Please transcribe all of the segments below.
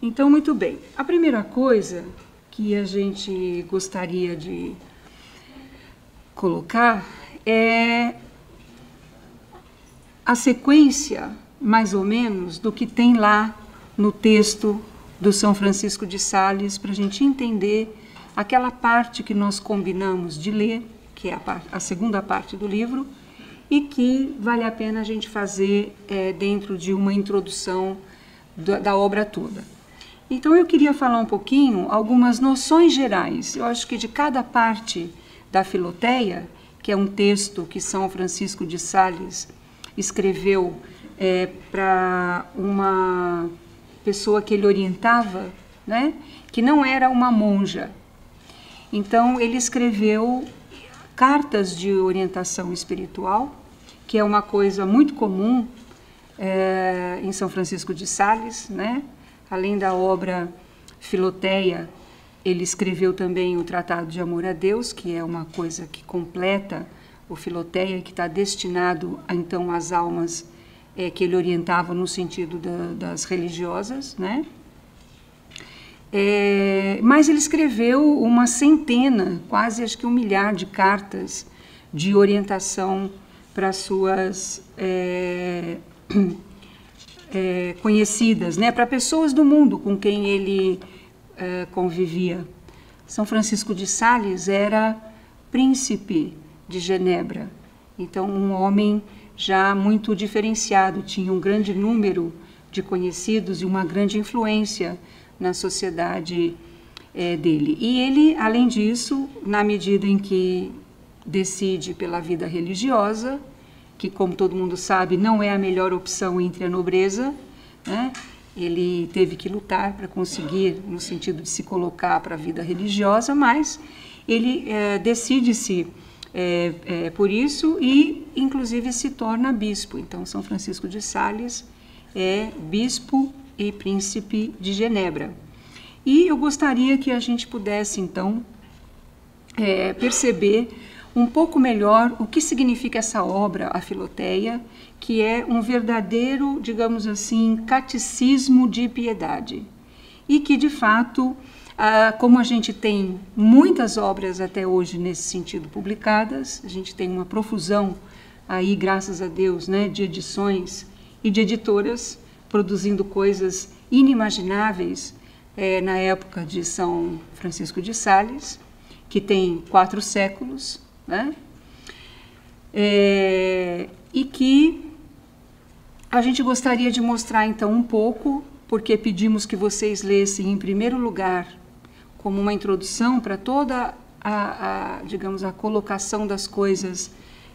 Então, muito bem. A primeira coisa que a gente gostaria de colocar é a sequência, mais ou menos, do que tem lá no texto do São Francisco de Sales, para a gente entender aquela parte que nós combinamos de ler, que é a segunda parte do livro, e que vale a pena a gente fazer dentro de uma introdução da obra toda. Então, eu queria falar um pouquinho, algumas noções gerais. Eu acho que de cada parte da Filoteia, que é um texto que São Francisco de Sales escreveu para uma pessoa que ele orientava, né, que não era uma monja. Então, ele escreveu cartas de orientação espiritual, que é uma coisa muito comum em São Francisco de Sales, né? Além da obra Filoteia, ele escreveu também o Tratado de Amor a Deus, que é uma coisa que completa o Filoteia, que está destinado, então, às almas que ele orientava no sentido das religiosas, né? Mas ele escreveu uma centena, quase acho que 1 milhar de cartas de orientação para suas conhecidas, né, para pessoas do mundo com quem ele convivia. São Francisco de Sales era príncipe de Genebra, então um homem já muito diferenciado, tinha um grande número de conhecidos e uma grande influência na sociedade dele. E ele, além disso, na medida em que decide pela vida religiosa, que, como todo mundo sabe, não é a melhor opção entre a nobreza, né? Ele teve que lutar para conseguir, no sentido de se colocar para a vida religiosa, mas ele decide-se por isso e, inclusive, se torna bispo. Então, São Francisco de Sales é bispo e príncipe de Genebra. E eu gostaria que a gente pudesse, então, perceber um pouco melhor o que significa essa obra, a Filoteia, que é um verdadeiro, digamos assim, catecismo de piedade. E que, de fato, como a gente tem muitas obras até hoje nesse sentido publicadas, a gente tem uma profusão aí, graças a Deus, né, de edições e de editoras produzindo coisas inimagináveis na época de São Francisco de Sales, que tem 4 séculos, né? E que a gente gostaria de mostrar, então, um pouco, porque pedimos que vocês lessem, em primeiro lugar, como uma introdução para toda digamos, a colocação das coisas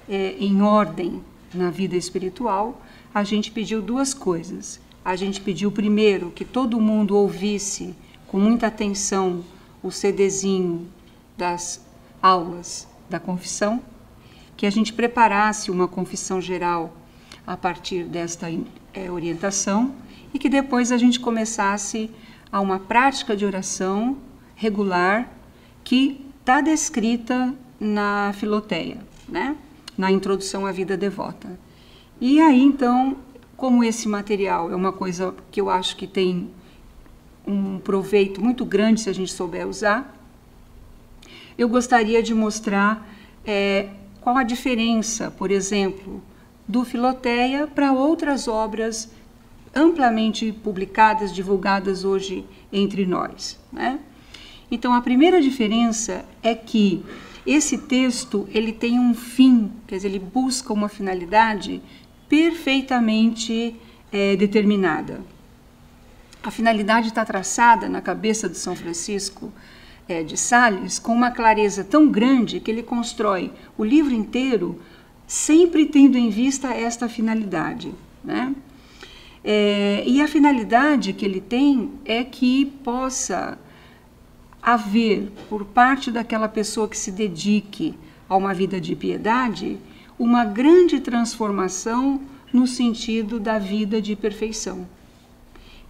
em ordem na vida espiritual. A gente pediu 2 coisas. A gente pediu, primeiro, que todo mundo ouvisse com muita atenção o CDzinho das aulas da confissão, que a gente preparasse uma confissão geral a partir desta orientação e que depois a gente começasse a uma prática de oração regular que está descrita na Filoteia, né? Na introdução à vida devota. E aí, então, como esse material é uma coisa que eu acho que tem um proveito muito grande se a gente souber usar, eu gostaria de mostrar qual a diferença, por exemplo, do Filoteia para outras obras amplamente publicadas, divulgadas hoje entre nós, né? Então, a primeira diferença é que esse texto ele tem um fim, quer dizer, ele busca uma finalidade perfeitamente determinada. A finalidade está traçada na cabeça de São Francisco de Sales com uma clareza tão grande que ele constrói o livro inteiro sempre tendo em vista esta finalidade, né? E a finalidade que ele tem é que possa haver, por parte daquela pessoa que se dedique a uma vida de piedade, uma grande transformação no sentido da vida de perfeição,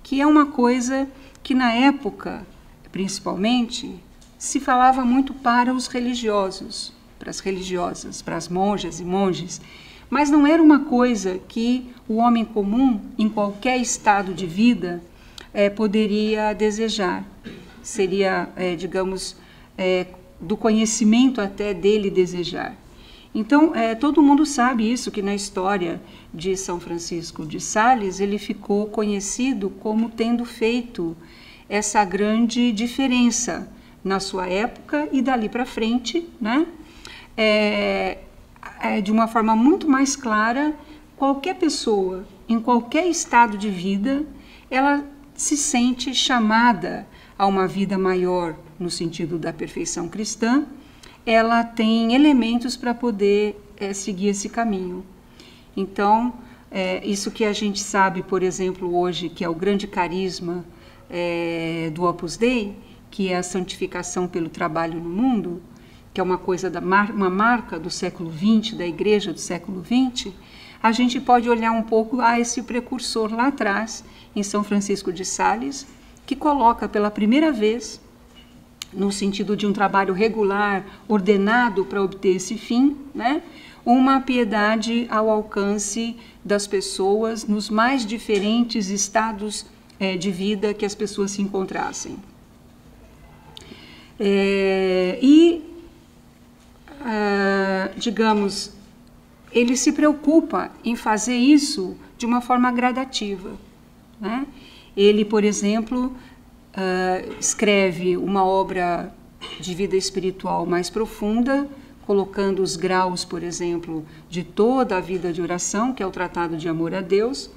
que é uma coisa que na época, principalmente, se falava muito para os religiosos, para as religiosas, para as monjas e monges, mas não era uma coisa que o homem comum, em qualquer estado de vida, poderia desejar. Seria, digamos, do conhecimento até dele desejar. Então, todo mundo sabe isso, que na história de São Francisco de Sales, ele ficou conhecido como tendo feito essa grande diferença na sua época e dali para frente, né? De uma forma muito mais clara, qualquer pessoa, em qualquer estado de vida, ela se sente chamada a uma vida maior, no sentido da perfeição cristã, ela tem elementos para poder seguir esse caminho. Então, isso que a gente sabe, por exemplo, hoje, que é o grande carisma do Opus Dei, que é a santificação pelo trabalho no mundo, que é uma coisa, uma marca do século XX, da igreja do século XX, a gente pode olhar um pouco a esse precursor lá atrás, em São Francisco de Sales, que coloca pela primeira vez, no sentido de um trabalho regular, ordenado para obter esse fim, né, uma piedade ao alcance das pessoas nos mais diferentes estados de vida que as pessoas se encontrassem. Digamos, ele se preocupa em fazer isso de uma forma gradativa, né? Ele, por exemplo, escreve uma obra de vida espiritual mais profunda, colocando os graus, por exemplo, de toda a vida de oração, que é o Tratado de Amor a Deus,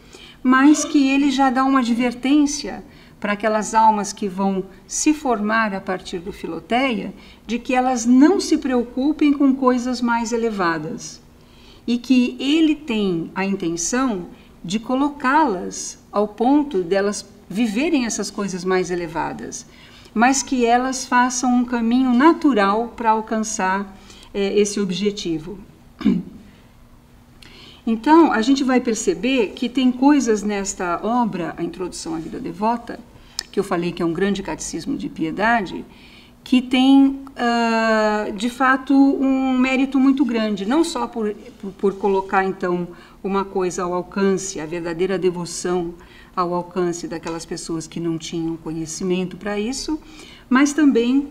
mas que ele já dá uma advertência para aquelas almas que vão se formar a partir do Filoteia, de que elas não se preocupem com coisas mais elevadas, e que ele tem a intenção de colocá-las ao ponto delas viverem essas coisas mais elevadas, mas que elas façam um caminho natural para alcançar esse objetivo. Então, a gente vai perceber que tem coisas nesta obra, a Introdução à Vida Devota, que eu falei que é um grande catecismo de piedade, que tem, de fato, um mérito muito grande, não só por colocar, então, uma coisa ao alcance, a verdadeira devoção ao alcance daquelas pessoas que não tinham conhecimento para isso, mas também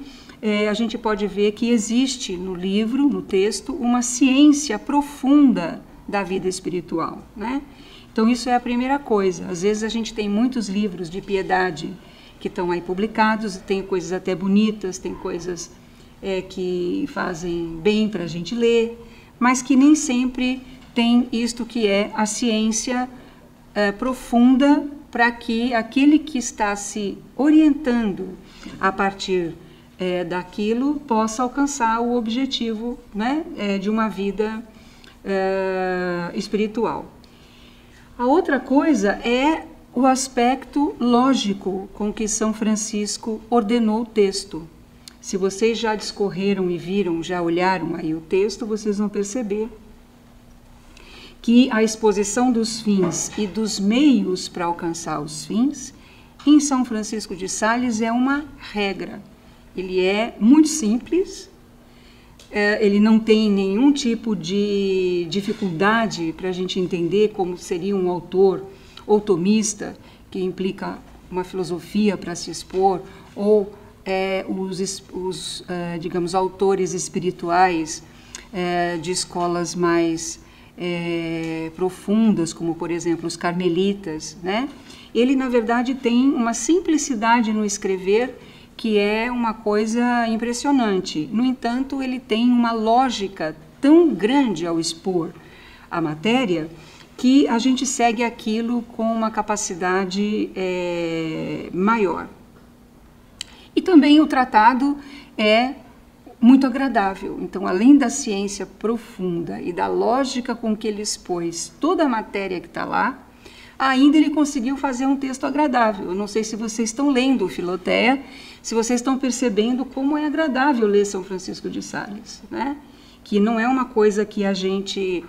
a gente pode ver que existe no livro, no texto, uma ciência profunda da vida espiritual, né? Então, isso é a primeira coisa. Às vezes a gente tem muitos livros de piedade que estão aí publicados, tem coisas até bonitas, tem coisas que fazem bem para a gente ler, mas que nem sempre tem isto que é a ciência profunda para que aquele que está se orientando a partir daquilo possa alcançar o objetivo, né, de uma vida espiritual. A outra coisa é o aspecto lógico com que São Francisco ordenou o texto. Se vocês já discorreram e viram, já olharam aí o texto, vocês vão perceber que a exposição dos fins e dos meios para alcançar os fins, em São Francisco de Sales, é uma regra. Ele é muito simples, ele não tem nenhum tipo de dificuldade para a gente entender como seria um autor ou tomista, que implica uma filosofia para se expor, ou digamos, autores espirituais de escolas mais profundas, como, por exemplo, os carmelitas, né? Ele, na verdade, tem uma simplicidade no escrever que é uma coisa impressionante. No entanto, ele tem uma lógica tão grande ao expor a matéria que a gente segue aquilo com uma capacidade maior. E também o tratado é muito agradável. Então, além da ciência profunda e da lógica com que ele expôs toda a matéria que está lá, ainda ele conseguiu fazer um texto agradável. Eu não sei se vocês estão lendo o Filoteia, se vocês estão percebendo como é agradável ler São Francisco de Sales, né? Que não é uma coisa que a gente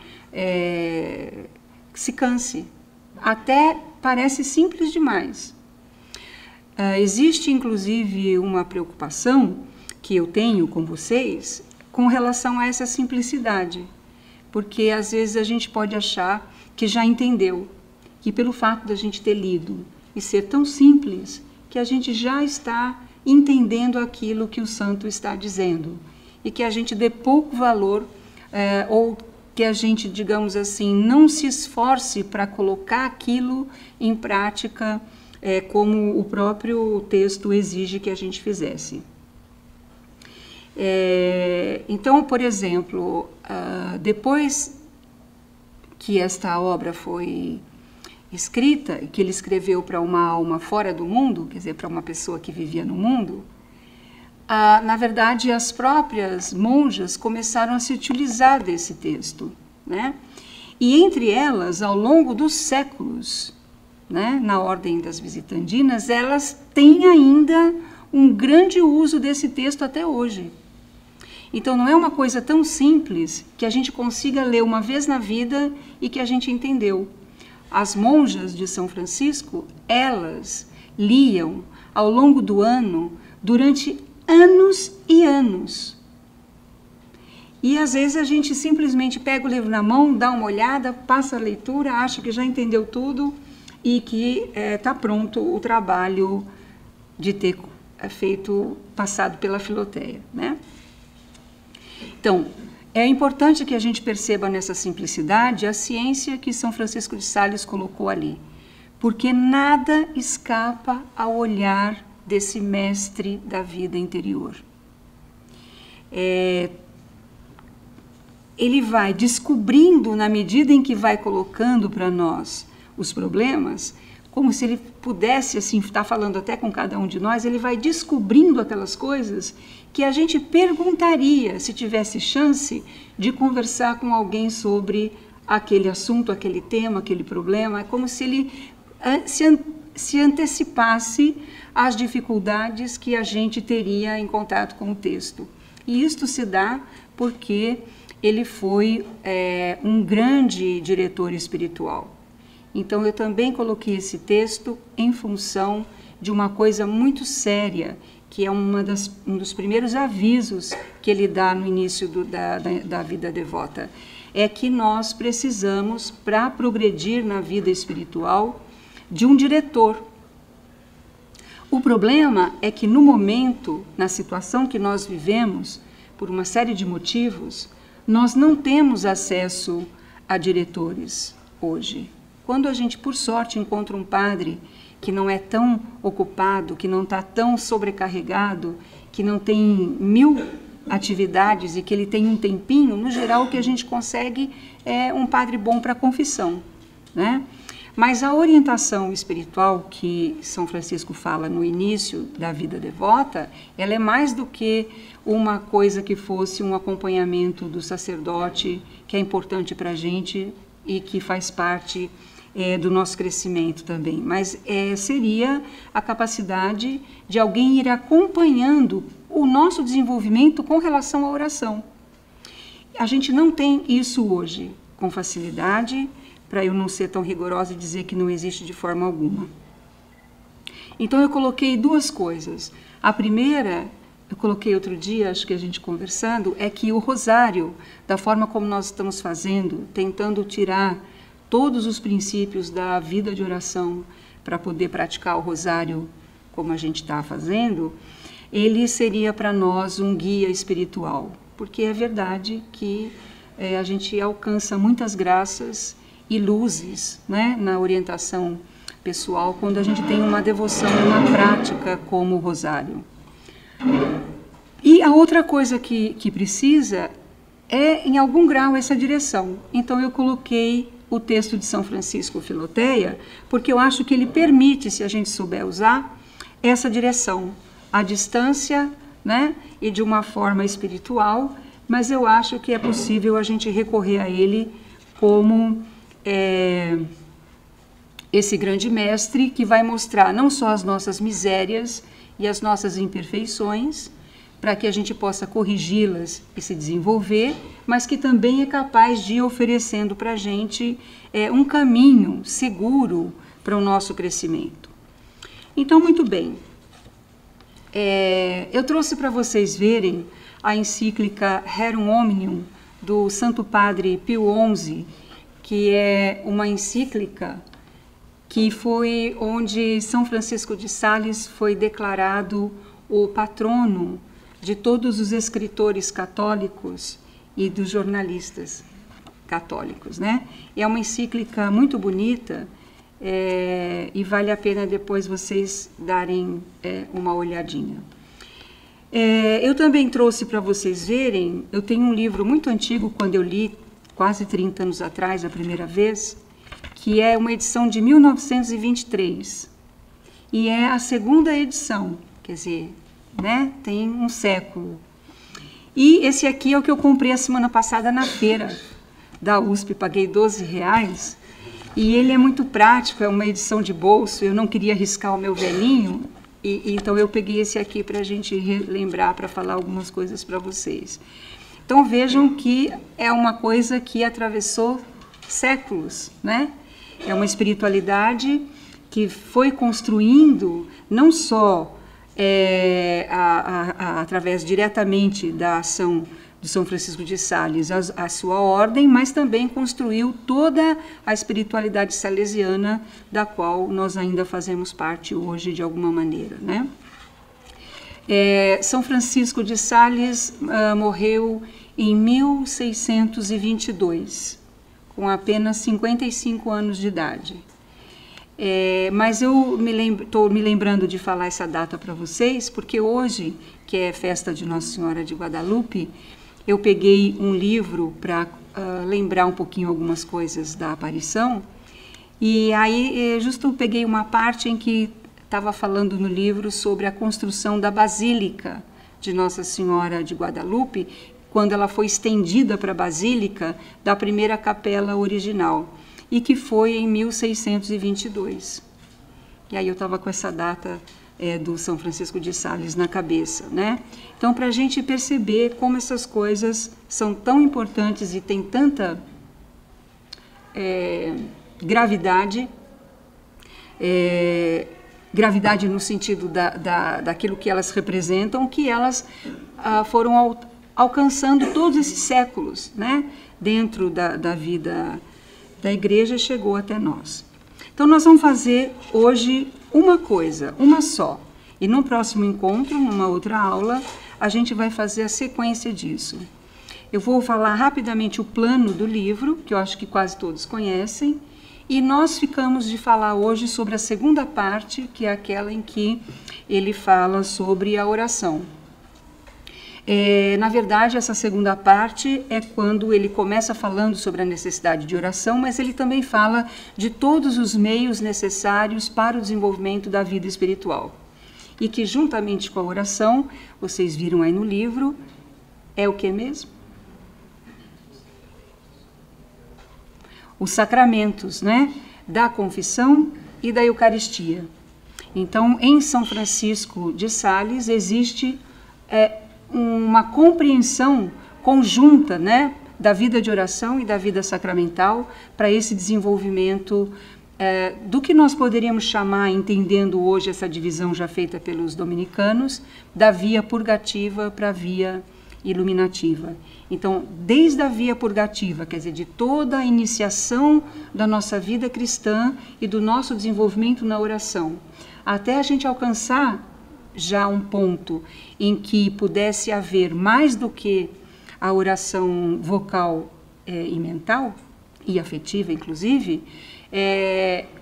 se canse. Até parece simples demais. Existe, inclusive, uma preocupação que eu tenho com vocês com relação a essa simplicidade, porque às vezes a gente pode achar que já entendeu, que pelo fato de a gente ter lido e ser tão simples que a gente já está entendendo aquilo que o santo está dizendo e que a gente dê pouco valor ou que a gente, digamos assim, não se esforce para colocar aquilo em prática como o próprio texto exige que a gente fizesse. Então, por exemplo, depois que esta obra foi escrita, que ele escreveu para uma alma fora do mundo, quer dizer, para uma pessoa que vivia no mundo, na verdade, as próprias monjas começaram a se utilizar desse texto, né? E entre elas, ao longo dos séculos, né, na ordem das visitandinas, elas têm ainda um grande uso desse texto até hoje. Então, não é uma coisa tão simples que a gente consiga ler uma vez na vida e que a gente entendeu. As monjas de São Francisco, elas liam ao longo do ano, durante anos e anos. E às vezes a gente simplesmente pega o livro na mão, dá uma olhada, passa a leitura, acha que já entendeu tudo e que está pronto o trabalho de ter passado pela Filoteia, né? Então, é importante que a gente perceba nessa simplicidade a ciência que São Francisco de Sales colocou ali, porque nada escapa ao olhar desse mestre da vida interior. Ele vai descobrindo, na medida em que vai colocando para nós os problemas, como se ele pudesse, assim, estar falando até com cada um de nós, ele vai descobrindo aquelas coisas que a gente perguntaria se tivesse chance de conversar com alguém sobre aquele assunto, aquele tema, aquele problema. É como se ele se antecipasse às dificuldades que a gente teria em contato com o texto. E isto se dá porque ele foi um grande diretor espiritual. Então, eu também coloquei esse texto em função de uma coisa muito séria, que é um dos primeiros avisos que ele dá no início da vida devota. É que nós precisamos, para progredir na vida espiritual, de um diretor. O problema é que no momento, na situação que nós vivemos, por uma série de motivos, nós não temos acesso a diretores hoje. Quando a gente, por sorte, encontra um padre que não é tão ocupado, que não está tão sobrecarregado, que não tem 1000 atividades e que ele tem um tempinho, no geral o que a gente consegue é um padre bom para a confissão, né? Mas a orientação espiritual que São Francisco fala no início da vida devota, ela é mais do que uma coisa que fosse um acompanhamento do sacerdote, que é importante para a gente e que faz parte do nosso crescimento também. Mas seria a capacidade de alguém ir acompanhando o nosso desenvolvimento com relação à oração. A gente não tem isso hoje com facilidade, para eu não ser tão rigorosa e dizer que não existe de forma alguma. Então, eu coloquei duas coisas. A primeira, eu coloquei outro dia, acho que a gente conversando, é que o rosário, da forma como nós estamos fazendo, tentando tirar todos os princípios da vida de oração para poder praticar o rosário como a gente está fazendo, ele seria para nós um guia espiritual, porque é verdade que a gente alcança muitas graças e luzes, né, na orientação pessoal quando a gente tem uma devoção, uma prática como o rosário. E a outra coisa que precisa é, em algum grau, essa direção. Então, eu coloquei o texto de São Francisco Filoteia, porque eu acho que ele permite, se a gente souber usar, essa direção, à distância, né, e de uma forma espiritual, mas eu acho que é possível a gente recorrer a ele como esse grande mestre que vai mostrar não só as nossas misérias e as nossas imperfeições, para que a gente possa corrigi-las e se desenvolver, mas que também é capaz de ir oferecendo para a gente um caminho seguro para o nosso crescimento. Então, muito bem. Eu trouxe para vocês verem a encíclica Rerum Omnium, do Santo Padre Pio XI, que é uma encíclica que foi onde São Francisco de Sales foi declarado o patrono de todos os escritores católicos e dos jornalistas católicos, né? É uma encíclica muito bonita, e vale a pena depois vocês darem uma olhadinha. Eu também trouxe para vocês verem, eu tenho um livro muito antigo, quando eu li, quase 30 anos atrás, a primeira vez, que é uma edição de 1923, e é a segunda edição, quer dizer, né, tem um século. E esse aqui é o que eu comprei a semana passada na feira da USP, paguei R$12, e ele é muito prático, é uma edição de bolso, eu não queria arriscar o meu velhinho, então eu peguei esse aqui para a gente relembrar, para falar algumas coisas para vocês. Então vejam que é uma coisa que atravessou séculos, né? É uma espiritualidade que foi construindo não só através diretamente da ação do São Francisco de Sales, a sua ordem, mas também construiu toda a espiritualidade salesiana, da qual nós ainda fazemos parte hoje de alguma maneira, né? São Francisco de Sales morreu em 1622, com apenas 55 anos de idade. Mas eu estou me lembrando de falar essa data para vocês, porque hoje, que é festa de Nossa Senhora de Guadalupe, eu peguei um livro para lembrar um pouquinho algumas coisas da aparição, e aí justo peguei uma parte em que estava falando no livro sobre a construção da Basílica de Nossa Senhora de Guadalupe, quando ela foi estendida para a Basílica da primeira capela original, e que foi em 1622. E aí eu estava com essa data do São Francisco de Sales na cabeça, né? Então, para a gente perceber como essas coisas são tão importantes e têm tanta gravidade, gravidade no sentido daquilo que elas representam, que elas foram alcançando todos esses séculos, né? Dentro da vida da igreja, chegou até nós. Então, nós vamos fazer hoje uma coisa, uma só. E no próximo encontro, numa outra aula, a gente vai fazer a sequência disso. Eu vou falar rapidamente o plano do livro, que eu acho que quase todos conhecem, e nós ficamos de falar hoje sobre a segunda parte, que é aquela em que ele fala sobre a oração. Na verdade, essa segunda parte é quando ele começa falando sobre a necessidade de oração, mas ele também fala de todos os meios necessários para o desenvolvimento da vida espiritual. E que, juntamente com a oração, vocês viram aí no livro, é o que mesmo? Os sacramentos, né? Da confissão e da Eucaristia. Então, em São Francisco de Sales existe uma compreensão conjunta, né, da vida de oração e da vida sacramental para esse desenvolvimento do que nós poderíamos chamar, entendendo hoje essa divisão já feita pelos dominicanos, da via purgativa para a via iluminativa. Então, desde a via purgativa, quer dizer, de toda a iniciação da nossa vida cristã e do nosso desenvolvimento na oração, até a gente alcançar já um ponto em que pudesse haver mais do que a oração vocal e mental, e afetiva inclusive,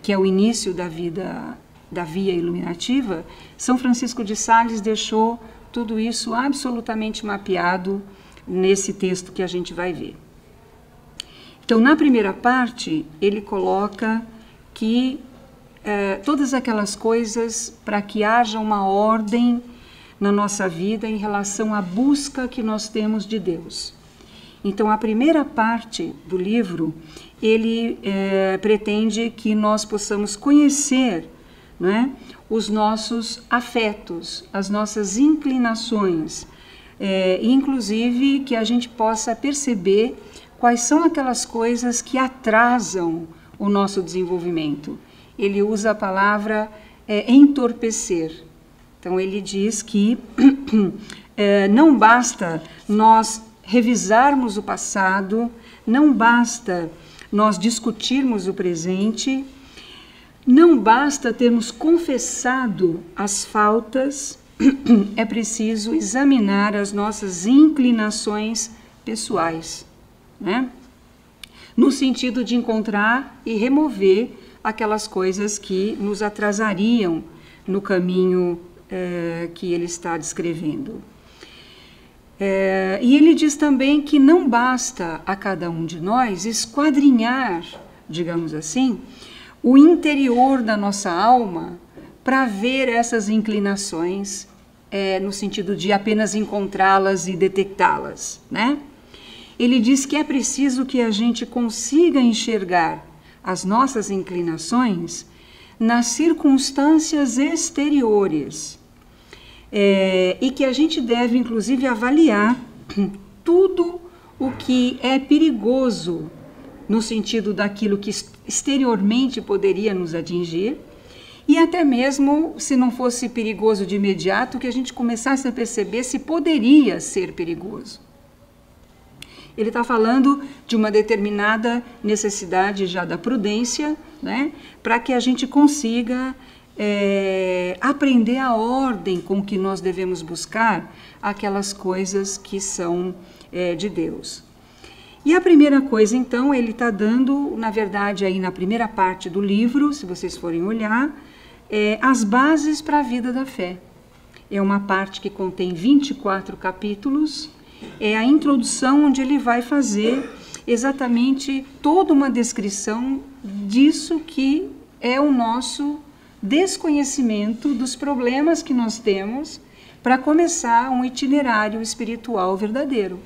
que é o início da vida, da via iluminativa, São Francisco de Sales deixou tudo isso absolutamente mapeado nesse texto que a gente vai ver. Então, na primeira parte, ele coloca que todas aquelas coisas para que haja uma ordem na nossa vida em relação à busca que nós temos de Deus. Então, a primeira parte do livro, ele pretende que nós possamos conhecer, né, os nossos afetos, as nossas inclinações, inclusive que a gente possa perceber quais são aquelas coisas que atrasam o nosso desenvolvimento. Ele usa a palavra entorpecer. Então, ele diz que não basta nós revisarmos o passado, não basta nós discutirmos o presente, não basta termos confessado as faltas, é preciso examinar as nossas inclinações pessoais, né? No sentido de encontrar e remover aquelas coisas que nos atrasariam no caminho que ele está descrevendo. E ele diz também que não basta a cada um de nós esquadrinhar, digamos assim, o interior da nossa alma para ver essas inclinações, no sentido de apenas encontrá-las e detectá-las, né? Ele diz que é preciso que a gente consiga enxergar as nossas inclinações nas circunstâncias exteriores, e que a gente deve, inclusive, avaliar tudo o que é perigoso no sentido daquilo que exteriormente poderia nos atingir, e até mesmo, se não fosse perigoso de imediato, que a gente começasse a perceber se poderia ser perigoso. Ele está falando de uma determinada necessidade já da prudência, né, para que a gente consiga aprender a ordem com que nós devemos buscar aquelas coisas que são de Deus. E a primeira coisa, então, ele está dando, na verdade, aí na primeira parte do livro, se vocês forem olhar, as bases para a vida da fé. É uma parte que contém 24 capítulos, é a introdução onde ele vai fazer exatamente toda uma descrição disso que é o nosso desconhecimento dos problemas que nós temos para começar um itinerário espiritual verdadeiro.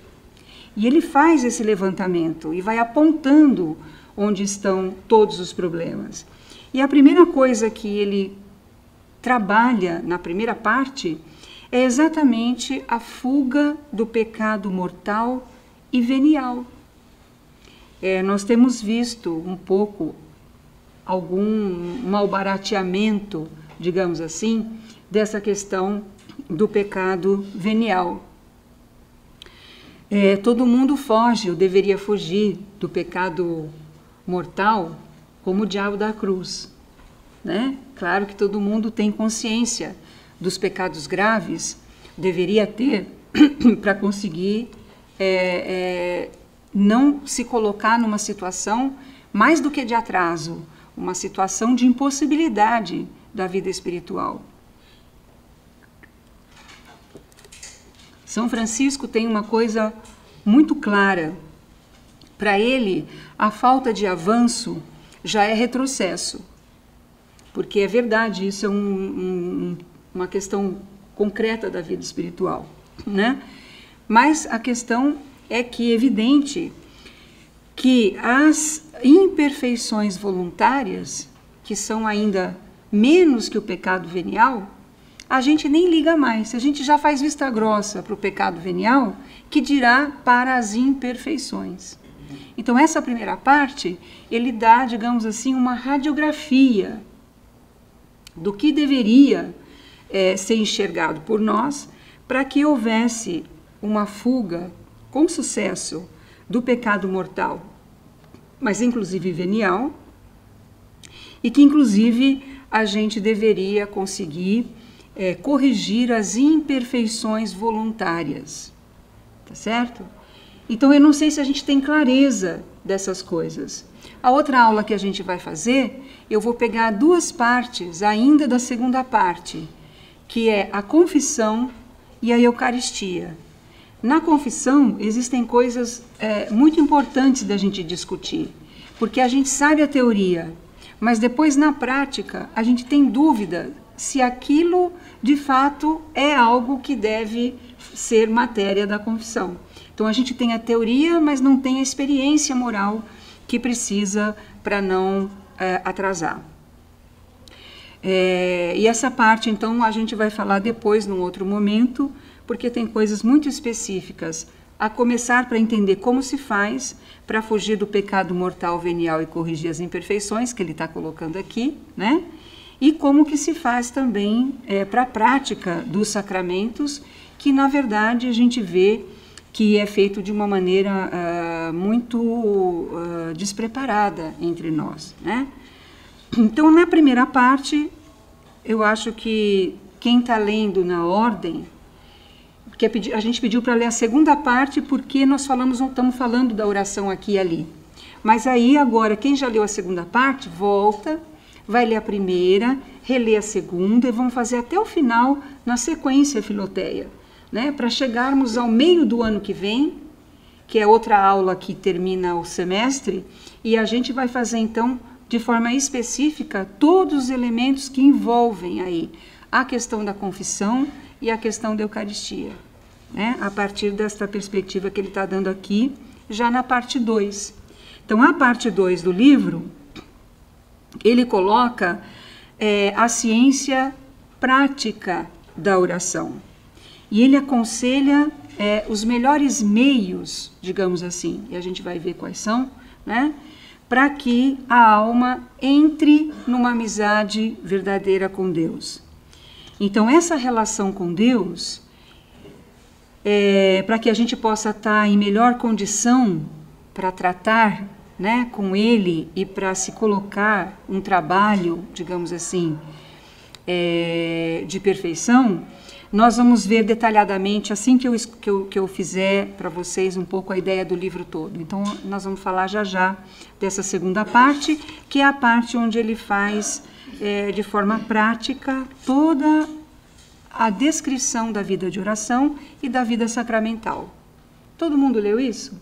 E ele faz esse levantamento e vai apontando onde estão todos os problemas. E a primeira coisa que ele trabalha na primeira parte é exatamente a fuga do pecado mortal e venial. Nós temos visto um pouco algum malbarateamento, digamos assim, dessa questão do pecado venial. Todo mundo foge, ou deveria fugir, do pecado mortal como o diabo da cruz, né? Claro que todo mundo tem consciência dos pecados graves, deveria ter, para conseguir não se colocar numa situação mais do que de atraso, uma situação de impossibilidade da vida espiritual. São Francisco tem uma coisa muito clara. Para ele, a falta de avanço já é retrocesso. Porque é verdade, isso é uma questão concreta da vida espiritual, né? Mas a questão é que é evidente que as imperfeições voluntárias, que são ainda menos que o pecado venial, a gente nem liga mais. A gente já faz vista grossa para o pecado venial, que dirá para as imperfeições. Então, essa primeira parte, ele dá, digamos assim, uma radiografia do que deveria ser enxergado por nós para que houvesse uma fuga com sucesso do pecado mortal, mas inclusive venial, e que inclusive a gente deveria conseguir corrigir as imperfeições voluntárias, tá certo? Então eu não sei se a gente tem clareza dessas coisas. A outra aula que a gente vai fazer, eu vou pegar duas partes ainda da segunda parte, que é a confissão e a Eucaristia. Na confissão existem coisas muito importantes da gente discutir, porque a gente sabe a teoria, mas depois na prática a gente tem dúvida se aquilo de fato é algo que deve ser matéria da confissão. Então a gente tem a teoria, mas não tem a experiência moral que precisa para não atrasar. E essa parte então a gente vai falar depois num outro momento, porque tem coisas muito específicas, a começar para entender como se faz para fugir do pecado mortal venial e corrigir as imperfeições, que ele está colocando aqui, né? E como que se faz também para a prática dos sacramentos, que na verdade a gente vê que é feito de uma maneira muito despreparada entre nós, né? Então, na primeira parte, eu acho que quem está lendo na ordem, porque a gente pediu para ler a segunda parte, porque nós estamos falando da oração aqui e ali. Mas aí, agora, quem já leu a segunda parte, volta, vai ler a primeira, relê a segunda, e vamos fazer até o final, na sequência, Filoteia, né? Para chegarmos ao meio do ano que vem, que é outra aula que termina o semestre, e a gente vai fazer, então, de forma específica, todos os elementos que envolvem aí a questão da confissão e a questão da Eucaristia, né? A partir desta perspectiva que ele está dando aqui, já na parte 2. Então, a parte 2 do livro, ele coloca a ciência prática da oração. E ele aconselha os melhores meios, digamos assim, e a gente vai ver quais são, né? Para que a alma entre numa amizade verdadeira com Deus. Então, essa relação com Deus, para que a gente possa estar em melhor condição para tratar, né, com Ele e para se colocar um trabalho, digamos assim, de perfeição, nós vamos ver detalhadamente, assim que eu fizer para vocês um pouco a ideia do livro todo. Então, nós vamos falar já dessa segunda parte, que é a parte onde ele faz, de forma prática, toda a descrição da vida de oração e da vida sacramental. Todo mundo leu isso?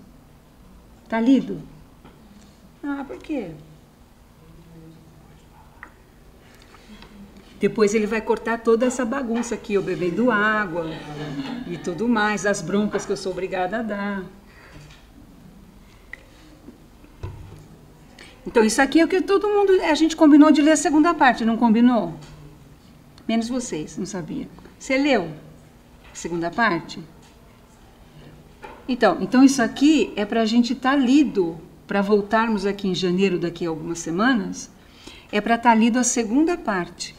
Está lido? Ah, por quê? Depois ele vai cortar toda essa bagunça aqui, eu bebendo água e tudo mais, as broncas que eu sou obrigada a dar. Então, isso aqui é o que todo mundo... A gente combinou de ler a segunda parte, não combinou? Menos vocês, não sabia. Você leu a segunda parte? Então isso aqui é para a gente estar lido, para voltarmos aqui em janeiro, daqui a algumas semanas, é para estar lido a segunda parte.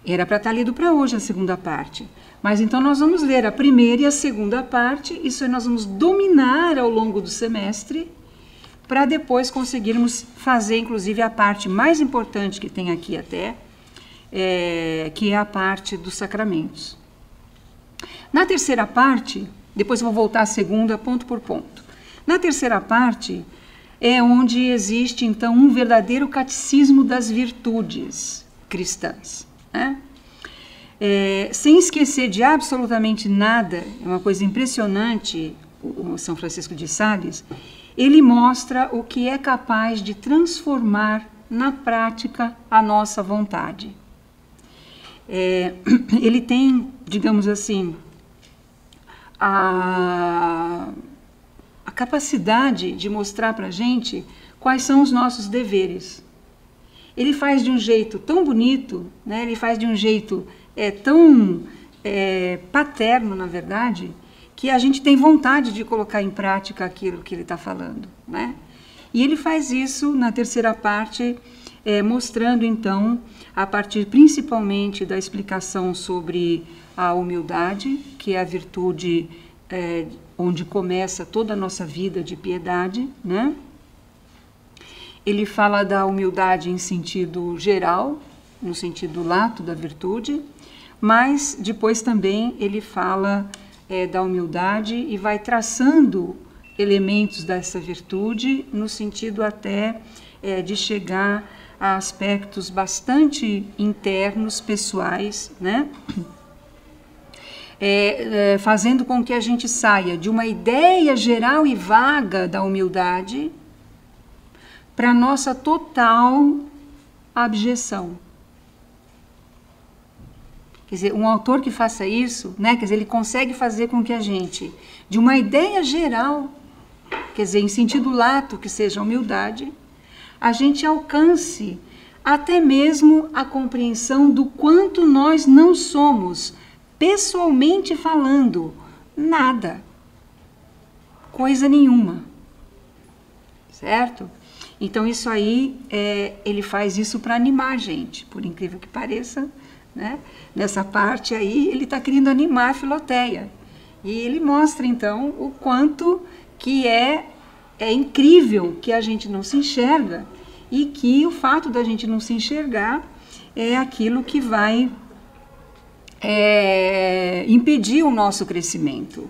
Era para estar lido para hoje a segunda parte. Mas então nós vamos ler a primeira e a segunda parte, isso aí nós vamos dominar ao longo do semestre, para depois conseguirmos fazer, inclusive, a parte mais importante que tem aqui até, que é a parte dos sacramentos. Na terceira parte, depois eu vou voltar à segunda, ponto por ponto. Na terceira parte, é onde existe, então, um verdadeiro catecismo das virtudes cristãs, né? Sem esquecer de absolutamente nada, é uma coisa impressionante, o São Francisco de Sales, ele mostra o que é capaz de transformar na prática a nossa vontade. Ele tem, digamos assim, a capacidade de mostrar para a gente quais são os nossos deveres. Ele faz de um jeito tão bonito, né? Ele faz de um jeito tão paterno, na verdade, que a gente tem vontade de colocar em prática aquilo que ele está falando, né? E ele faz isso na terceira parte, mostrando, então, a partir principalmente da explicação sobre a humildade, que é a virtude onde começa toda a nossa vida de piedade, né? Ele fala da humildade em sentido geral, no sentido lato da virtude, mas depois também ele fala da humildade e vai traçando elementos dessa virtude no sentido até de chegar a aspectos bastante internos, pessoais, né? Fazendo com que a gente saia de uma ideia geral e vaga da humildade para a nossa total abjeção. Quer dizer, um autor que faça isso, né, quer dizer, ele consegue fazer com que a gente, de uma ideia geral, quer dizer, em sentido lato, que seja a humildade, a gente alcance até mesmo a compreensão do quanto nós não somos, pessoalmente falando, nada, coisa nenhuma, certo? Então, isso aí, ele faz isso para animar a gente, por incrível que pareça, né? Nessa parte aí, ele está querendo animar a Filoteia. E ele mostra, então, o quanto que é incrível que a gente não se enxerga e que o fato da gente não se enxergar é aquilo que vai impedir o nosso crescimento.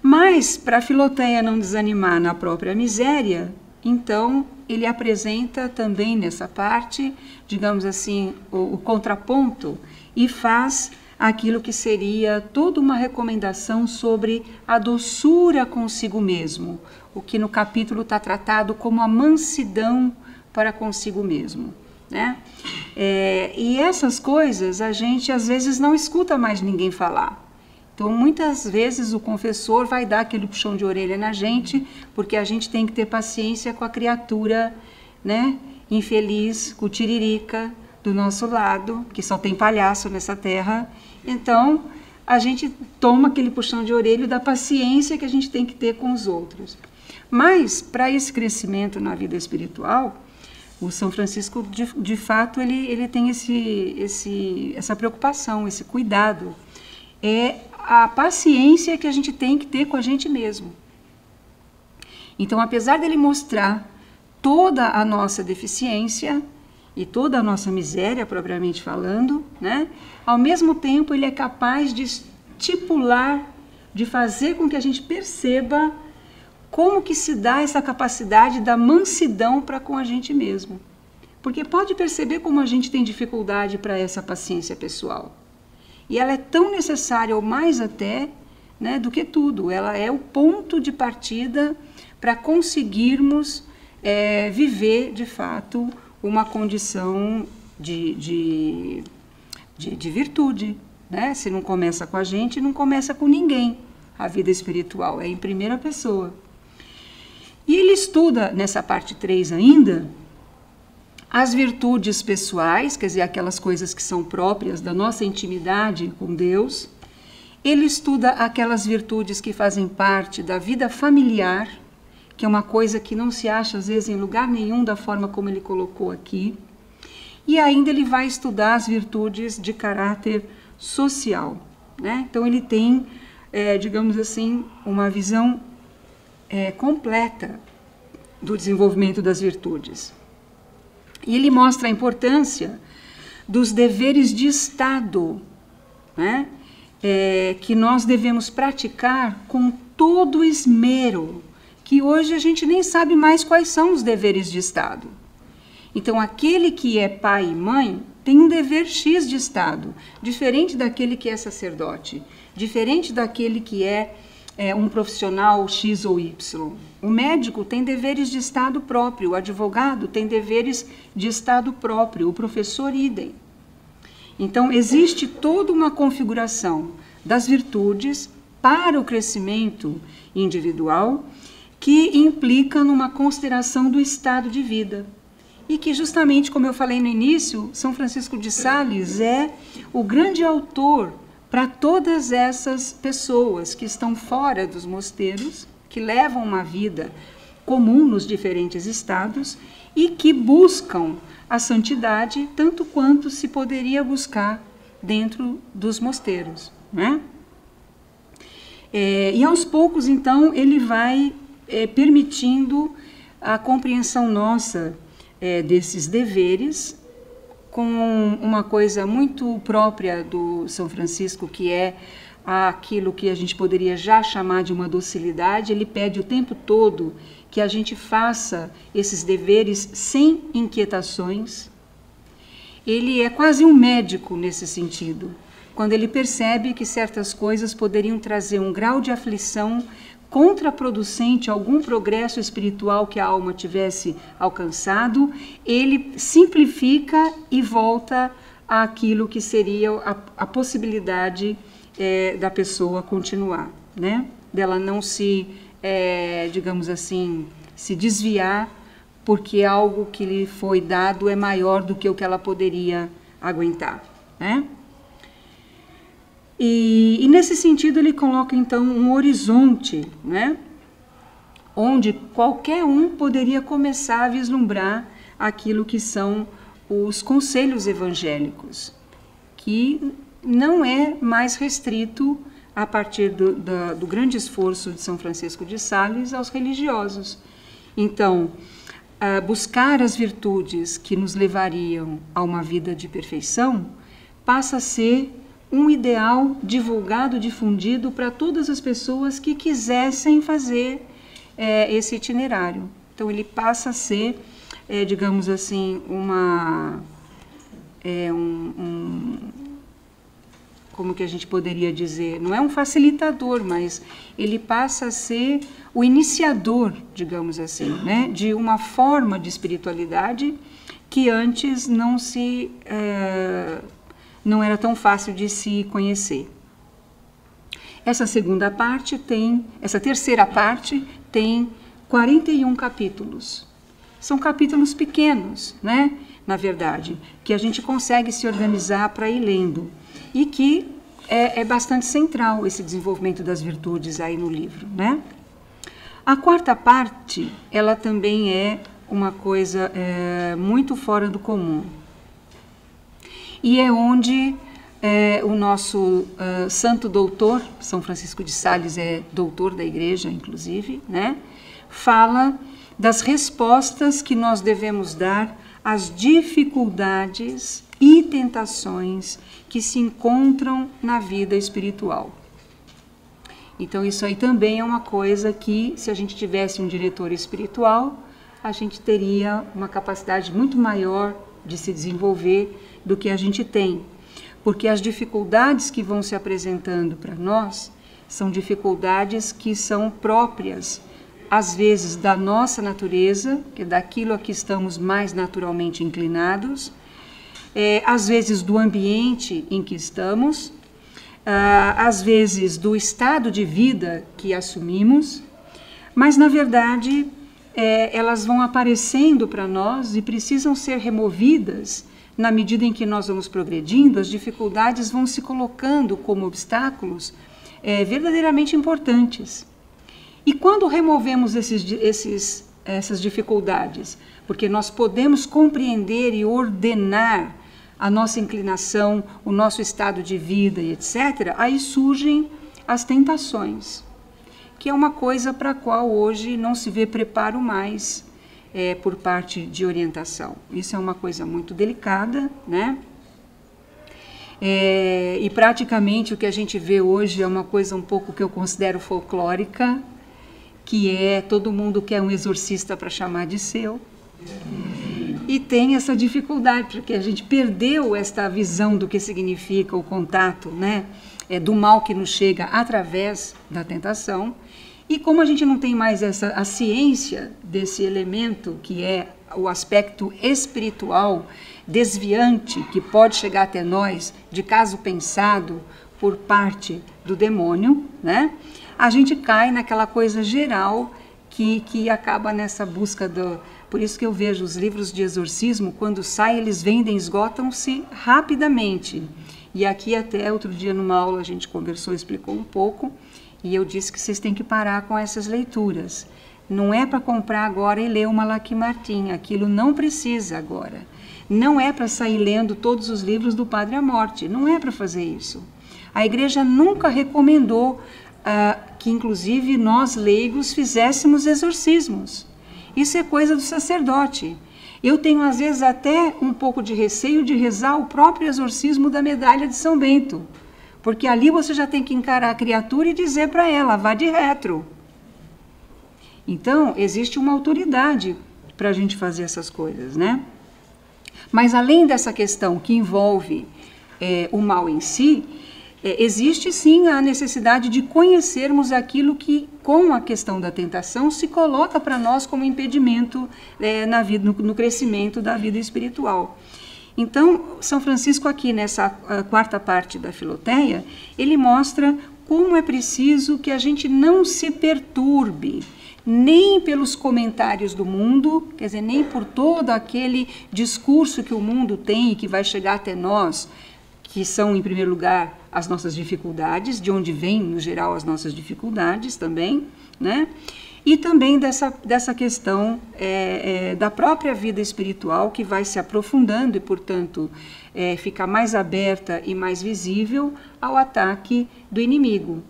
Mas, para a Filoteia não desanimar na própria miséria, então ele apresenta também nessa parte, digamos assim, o contraponto e faz aquilo que seria toda uma recomendação sobre a doçura consigo mesmo, o que no capítulo está tratado como a mansidão para consigo mesmo, né? E essas coisas a gente às vezes não escuta mais ninguém falar. Então, muitas vezes o confessor vai dar aquele puxão de orelha na gente, porque a gente tem que ter paciência com a criatura, né, infeliz, com o tiririca do nosso lado, que só tem palhaço nessa terra. Então, a gente toma aquele puxão de orelha da paciência que a gente tem que ter com os outros. Mas, para esse crescimento na vida espiritual, o São Francisco, de fato, ele tem essa preocupação, esse cuidado. É a paciência que a gente tem que ter com a gente mesmo. Então, apesar dele mostrar toda a nossa deficiência e toda a nossa miséria, propriamente falando, né, ao mesmo tempo ele é capaz de estipular, de fazer com que a gente perceba como que se dá essa capacidade da mansidão para com a gente mesmo. Porque pode perceber como a gente tem dificuldade para essa paciência pessoal. E ela é tão necessária, ou mais até, né, do que tudo. Ela é o ponto de partida para conseguirmos viver, de fato, uma condição de virtude. Né? Se não começa com a gente, não começa com ninguém. A vida espiritual é em primeira pessoa. E ele estuda, nessa parte 3 ainda, as virtudes pessoais, quer dizer, aquelas coisas que são próprias da nossa intimidade com Deus. Ele estuda aquelas virtudes que fazem parte da vida familiar, que é uma coisa que não se acha, às vezes, em lugar nenhum da forma como ele colocou aqui. E ainda ele vai estudar as virtudes de caráter social. Né? Então, ele tem, digamos assim, uma visão completa do desenvolvimento das virtudes. E ele mostra a importância dos deveres de Estado, né? Que nós devemos praticar com todo esmero, que hoje a gente nem sabe mais quais são os deveres de Estado. Então, aquele que é pai e mãe tem um dever X de Estado, diferente daquele que é sacerdote, diferente daquele que é um profissional X ou Y. O médico tem deveres de Estado próprio, o advogado tem deveres de Estado próprio, o professor idem. Então, existe toda uma configuração das virtudes para o crescimento individual que implica numa consideração do estado de vida. E que justamente, como eu falei no início, São Francisco de Sales é o grande autor para todas essas pessoas que estão fora dos mosteiros, que levam uma vida comum nos diferentes estados e que buscam a santidade tanto quanto se poderia buscar dentro dos mosteiros, né? E aos poucos, então, ele vai permitindo a compreensão nossa desses deveres, com uma coisa muito própria do São Francisco, que é aquilo que a gente poderia já chamar de uma docilidade. Ele pede o tempo todo que a gente faça esses deveres sem inquietações. Ele é quase um médico nesse sentido, quando ele percebe que certas coisas poderiam trazer um grau de aflição contraproducente a algum progresso espiritual que a alma tivesse alcançado, ele simplifica e volta àquilo que seria a possibilidade da pessoa continuar, né? Dela não se, digamos assim, se desviar, porque algo que lhe foi dado é maior do que o que ela poderia aguentar, né? E nesse sentido ele coloca então um horizonte, né, onde qualquer um poderia começar a vislumbrar aquilo que são os conselhos evangélicos, que não é mais restrito a partir do grande esforço de São Francisco de Sales aos religiosos. Então, buscar as virtudes que nos levariam a uma vida de perfeição, passa a ser um ideal divulgado, difundido para todas as pessoas que quisessem fazer esse itinerário. Então, ele passa a ser, digamos assim, como que a gente poderia dizer? Não é um facilitador, mas ele passa a ser o iniciador, digamos assim, né, de uma forma de espiritualidade que antes não era tão fácil de se conhecer. Essa terceira parte tem 41 capítulos. São capítulos pequenos, né? Na verdade, que a gente consegue se organizar para ir lendo. E que é bastante central esse desenvolvimento das virtudes aí no livro, né? A quarta parte, ela também é uma coisa muito fora do comum. E é onde o nosso santo doutor, São Francisco de Sales é doutor da igreja, inclusive, né? Fala das respostas que nós devemos dar às dificuldades e tentações que se encontram na vida espiritual. Então, isso aí também é uma coisa que, se a gente tivesse um diretor espiritual, a gente teria uma capacidade muito maior de se desenvolver do que a gente tem. Porque as dificuldades que vão se apresentando para nós são dificuldades que são próprias, às vezes, da nossa natureza, que é daquilo a que estamos mais naturalmente inclinados, às vezes do ambiente em que estamos, às vezes do estado de vida que assumimos, mas, na verdade, elas vão aparecendo para nós e precisam ser removidas na medida em que nós vamos progredindo. As dificuldades vão se colocando como obstáculos verdadeiramente importantes. E quando removemos essas dificuldades, porque nós podemos compreender e ordenar a nossa inclinação, o nosso estado de vida e etc., aí surgem as tentações, que é uma coisa para a qual hoje não se vê preparo mais por parte de orientação. Isso é uma coisa muito delicada, né? E praticamente o que a gente vê hoje é uma coisa um pouco que eu considero folclórica, que todo mundo quer um exorcista para chamar de seu. E tem essa dificuldade, porque a gente perdeu esta visão do que significa o contato, né, do mal que nos chega através da tentação. E como a gente não tem mais a ciência desse elemento, que é o aspecto espiritual desviante, que pode chegar até nós, de caso pensado por parte do demônio, né, a gente cai naquela coisa geral que acaba nessa busca do... Por isso que eu vejo os livros de exorcismo, quando saem, eles vendem, esgotam-se rapidamente. E aqui até outro dia numa aula a gente conversou, explicou um pouco, e eu disse que vocês têm que parar com essas leituras. Não é para comprar agora e ler uma Laquim Martim, aquilo não precisa agora. Não é para sair lendo todos os livros do Padre Amorte, não é para fazer isso. A igreja nunca recomendou que, inclusive, nós leigos fizéssemos exorcismos. Isso é coisa do sacerdote. Eu tenho, às vezes, até um pouco de receio de rezar o próprio exorcismo da medalha de São Bento, porque ali você já tem que encarar a criatura e dizer para ela, vá de retro. Então, existe uma autoridade para a gente fazer essas coisas, né? Mas, além dessa questão que envolve o mal em si, existe sim a necessidade de conhecermos aquilo que, com a questão da tentação, se coloca para nós como impedimento na vida, no crescimento da vida espiritual. Então, São Francisco aqui nessa quarta parte da Filoteia, ele mostra como é preciso que a gente não se perturbe, nem pelos comentários do mundo, quer dizer, nem por todo aquele discurso que o mundo tem e que vai chegar até nós, que são, em primeiro lugar, as nossas dificuldades, de onde vêm, no geral, as nossas dificuldades também, né? E também dessa questão da própria vida espiritual, que vai se aprofundando e, portanto, fica mais aberta e mais visível ao ataque do inimigo.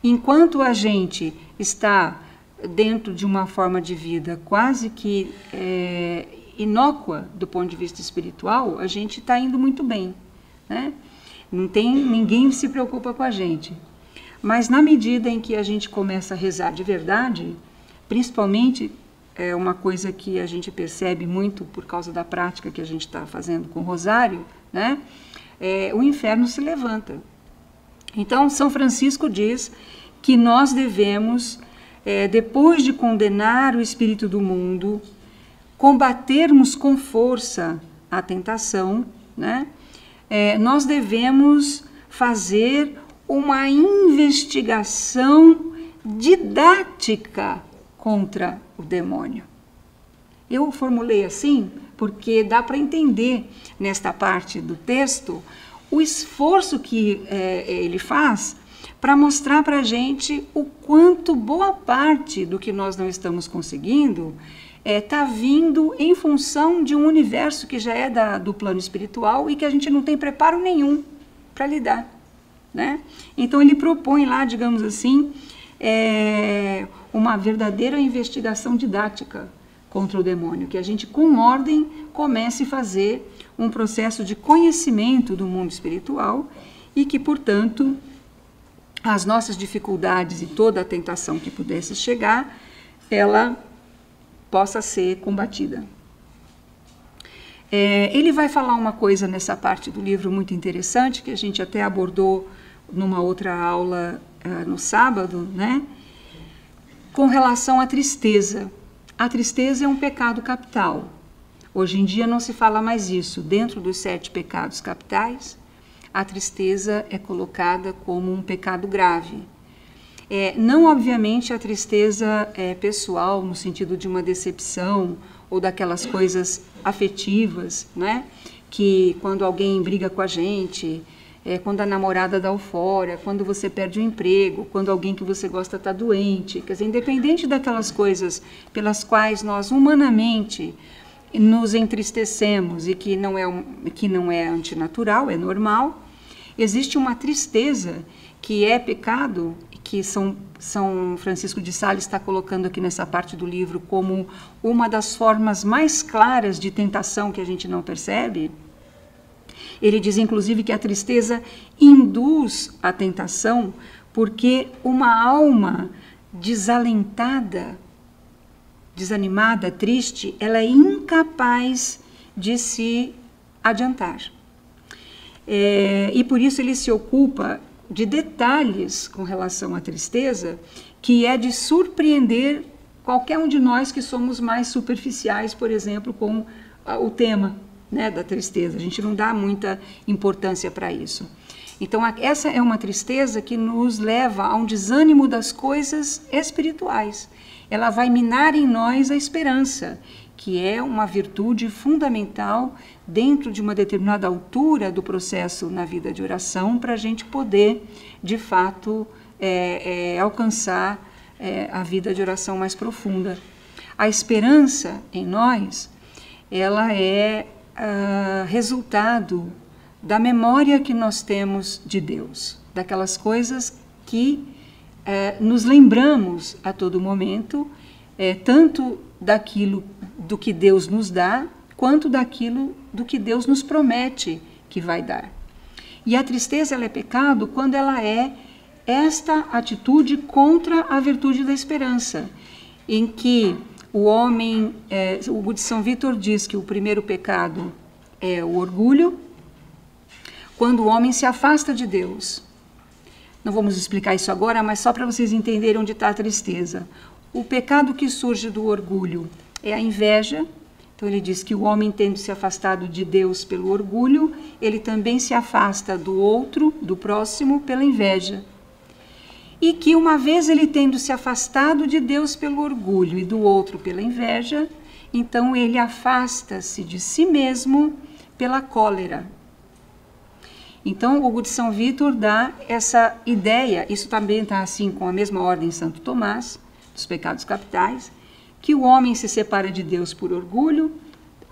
Enquanto a gente está dentro de uma forma de vida quase que inócua do ponto de vista espiritual, a gente está indo muito bem, né? Ninguém se preocupa com a gente. Mas na medida em que a gente começa a rezar de verdade, principalmente, é uma coisa que a gente percebe muito por causa da prática que a gente está fazendo com o rosário, né? O inferno se levanta. Então, São Francisco diz que nós devemos, depois de condenar o espírito do mundo, combatermos com força a tentação, né? Nós devemos fazer uma investigação didática contra o demônio. Eu formulei assim porque dá para entender nesta parte do texto o esforço que ele faz para mostrar para a gente o quanto boa parte do que nós não estamos conseguindo está vindo em função de um universo que já é do plano espiritual e que a gente não tem preparo nenhum para lidar, né? Então ele propõe lá, digamos assim, uma verdadeira investigação didática contra o demônio, que a gente com ordem comece a fazer um processo de conhecimento do mundo espiritual e que, portanto, as nossas dificuldades e toda a tentação que pudesse chegar, ela possa ser combatida. Ele vai falar uma coisa nessa parte do livro muito interessante, que a gente até abordou numa outra aula no sábado, né? Com relação à tristeza. A tristeza é um pecado capital. Hoje em dia não se fala mais isso. Dentro dos 7 pecados capitais, a tristeza é colocada como um pecado grave. Não, obviamente, a tristeza pessoal, no sentido de uma decepção ou daquelas coisas afetivas, né? Que quando alguém briga com a gente, quando a namorada dá o fora, quando você perde o emprego, quando alguém que você gosta está doente. Quer dizer, independente daquelas coisas pelas quais nós humanamente nos entristecemos e que não é antinatural, é normal, existe uma tristeza que é pecado, que São Francisco de Sales está colocando aqui nessa parte do livro como uma das formas mais claras de tentação que a gente não percebe. Ele diz, inclusive, que a tristeza induz a tentação porque uma alma desalentada, desanimada, triste, ela é incapaz de se adiantar. E por isso ele se ocupa de detalhes com relação à tristeza, que é de surpreender qualquer um de nós que somos mais superficiais, por exemplo, com o tema, né, da tristeza. A gente não dá muita importância para isso. Então, essa é uma tristeza que nos leva a um desânimo das coisas espirituais. Ela vai minar em nós a esperança, que é uma virtude fundamental dentro de uma determinada altura do processo na vida de oração, para a gente poder, de fato, alcançar a vida de oração mais profunda. A esperança em nós, ela é resultado da memória que nós temos de Deus, daquelas coisas que nos lembramos a todo momento, tanto daquilo do que Deus nos dá, quanto daquilo do que Deus nos promete que vai dar. E a tristeza, ela é pecado quando ela é esta atitude contra a virtude da esperança, em que o homem, o de São Vítor diz que o primeiro pecado é o orgulho, quando o homem se afasta de Deus. Não vamos explicar isso agora, mas só para vocês entenderem onde está a tristeza. O pecado que surge do orgulho é a inveja. Então ele diz que o homem, tendo se afastado de Deus pelo orgulho, ele também se afasta do outro, do próximo, pela inveja. E que uma vez ele tendo se afastado de Deus pelo orgulho e do outro pela inveja, então ele afasta-se de si mesmo pela cólera. Então o Hugo de São Vítor dá essa ideia, isso também está assim com a mesma ordem em Santo Tomás, dos pecados capitais, que o homem se separa de Deus por orgulho,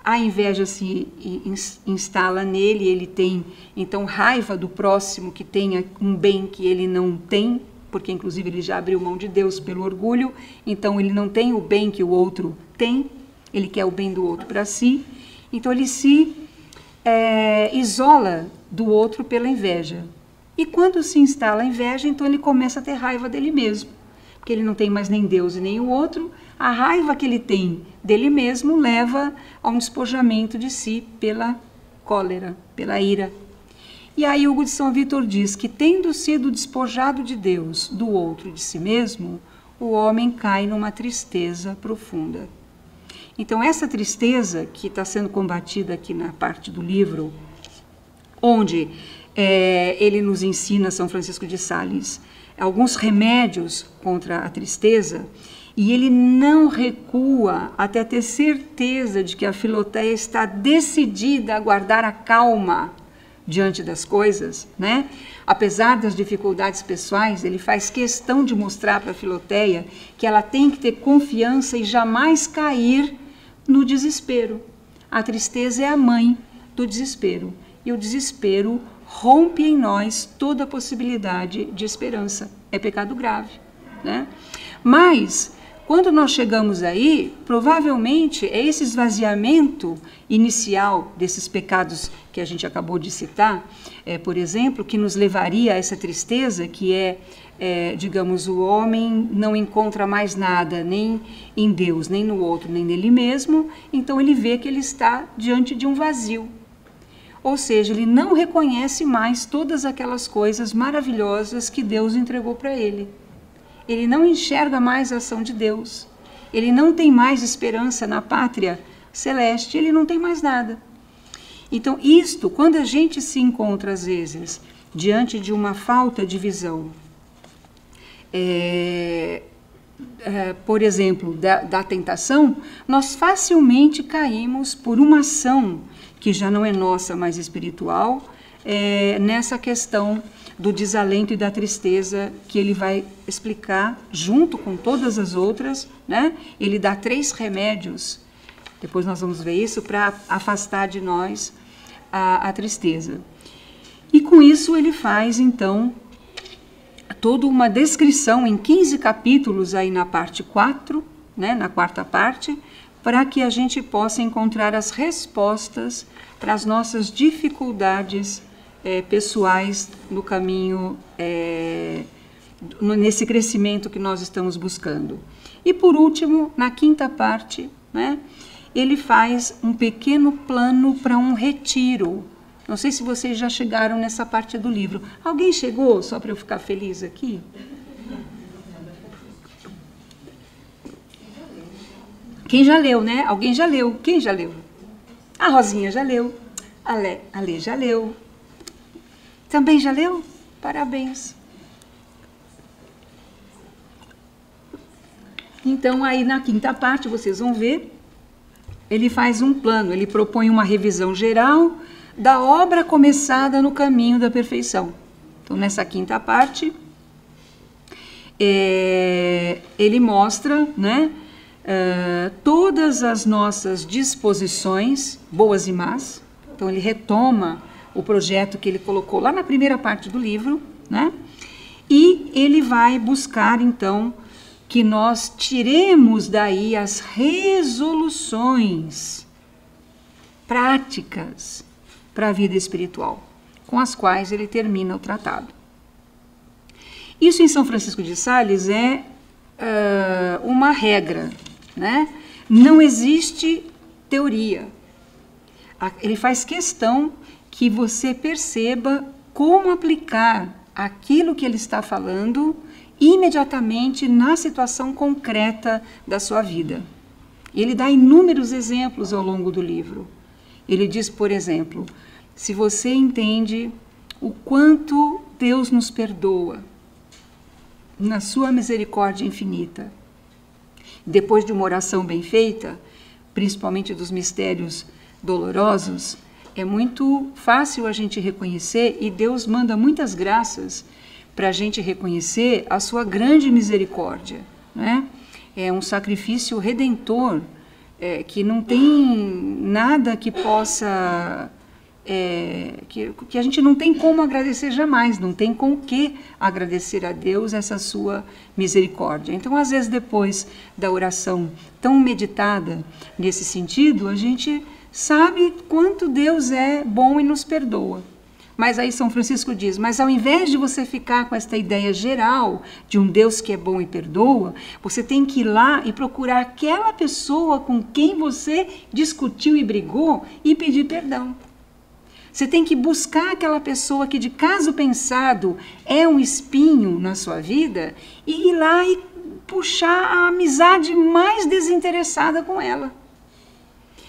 a inveja se instala nele, ele tem então raiva do próximo que tenha um bem que ele não tem, porque inclusive ele já abriu mão de Deus pelo orgulho, então ele não tem o bem que o outro tem, ele quer o bem do outro para si, então ele se isola do outro pela inveja. E quando se instala a inveja, então ele começa a ter raiva dele mesmo, porque ele não tem mais nem Deus e nem o outro. A raiva que ele tem dele mesmo leva a um despojamento de si pela cólera, pela ira. E aí Hugo de São Vítor diz que, tendo sido despojado de Deus, do outro e de si mesmo, o homem cai numa tristeza profunda. Então essa tristeza que está sendo combatida aqui na parte do livro, onde ele nos ensina, São Francisco de Sales, alguns remédios contra a tristeza, e ele não recua até ter certeza de que a Filoteia está decidida a guardar a calma diante das coisas, né? Apesar das dificuldades pessoais, ele faz questão de mostrar para a Filoteia que ela tem que ter confiança e jamais cair no desespero. A tristeza é a mãe do desespero, e o desespero rompe em nós toda a possibilidade de esperança. É pecado grave, né? Mas quando nós chegamos aí, provavelmente é esse esvaziamento inicial desses pecados que a gente acabou de citar, por exemplo, que nos levaria a essa tristeza, que digamos, o homem não encontra mais nada, nem em Deus, nem no outro, nem nele mesmo, então ele vê que ele está diante de um vazio. Ou seja, ele não reconhece mais todas aquelas coisas maravilhosas que Deus entregou para ele. Ele não enxerga mais a ação de Deus. Ele não tem mais esperança na pátria celeste, ele não tem mais nada. Então, quando a gente se encontra, às vezes, diante de uma falta de visão, por exemplo, da tentação, nós facilmente caímos por uma ação que já não é nossa, mas espiritual, nessa questão do desalento e da tristeza, que ele vai explicar junto com todas as outras, né? Ele dá 3 remédios, depois nós vamos ver isso, para afastar de nós a tristeza. E com isso ele faz, então, toda uma descrição em 15 capítulos aí na parte 4, né? Na quarta parte, para que a gente possa encontrar as respostas para as nossas dificuldades pessoais no caminho, nesse crescimento que nós estamos buscando. E por último, na quinta parte, né, ele faz um pequeno plano para um retiro. Não sei se vocês já chegaram nessa parte do livro. Alguém chegou, só para eu ficar feliz aqui? Quem já leu, né? Alguém já leu. Quem já leu? A Rosinha já leu. A Lê já leu. Também já leu? Parabéns. Então, aí na quinta parte, vocês vão ver, ele faz um plano, ele propõe uma revisão geral da obra começada no caminho da perfeição. Então, nessa quinta parte, ele mostra, né, todas as nossas disposições, boas e más. Então, ele retoma o projeto que ele colocou lá na primeira parte do livro, né? E ele vai buscar, então, que nós tiremos daí as resoluções práticas para a vida espiritual, com as quais ele termina o tratado. Isso em São Francisco de Sales é uma regra, né? Não existe teoria. Ele faz questão que você perceba como aplicar aquilo que ele está falando imediatamente na situação concreta da sua vida. Ele dá inúmeros exemplos ao longo do livro. Ele diz, por exemplo, se você entende o quanto Deus nos perdoa na sua misericórdia infinita, depois de uma oração bem feita, principalmente dos mistérios dolorosos, é muito fácil a gente reconhecer, e Deus manda muitas graças para a gente reconhecer a sua grande misericórdia, né? É um sacrifício redentor, que não tem nada que possa que a gente não tem como agradecer jamais, não tem com o que agradecer a Deus essa sua misericórdia. Então, às vezes, depois da oração tão meditada nesse sentido, a gente sabe quanto Deus é bom e nos perdoa. Mas aí São Francisco diz, mas ao invés de você ficar com esta ideia geral de um Deus que é bom e perdoa, você tem que ir lá e procurar aquela pessoa com quem você discutiu e brigou e pedir perdão. Você tem que buscar aquela pessoa que, de caso pensado, é um espinho na sua vida e ir lá e puxar a amizade mais desinteressada com ela.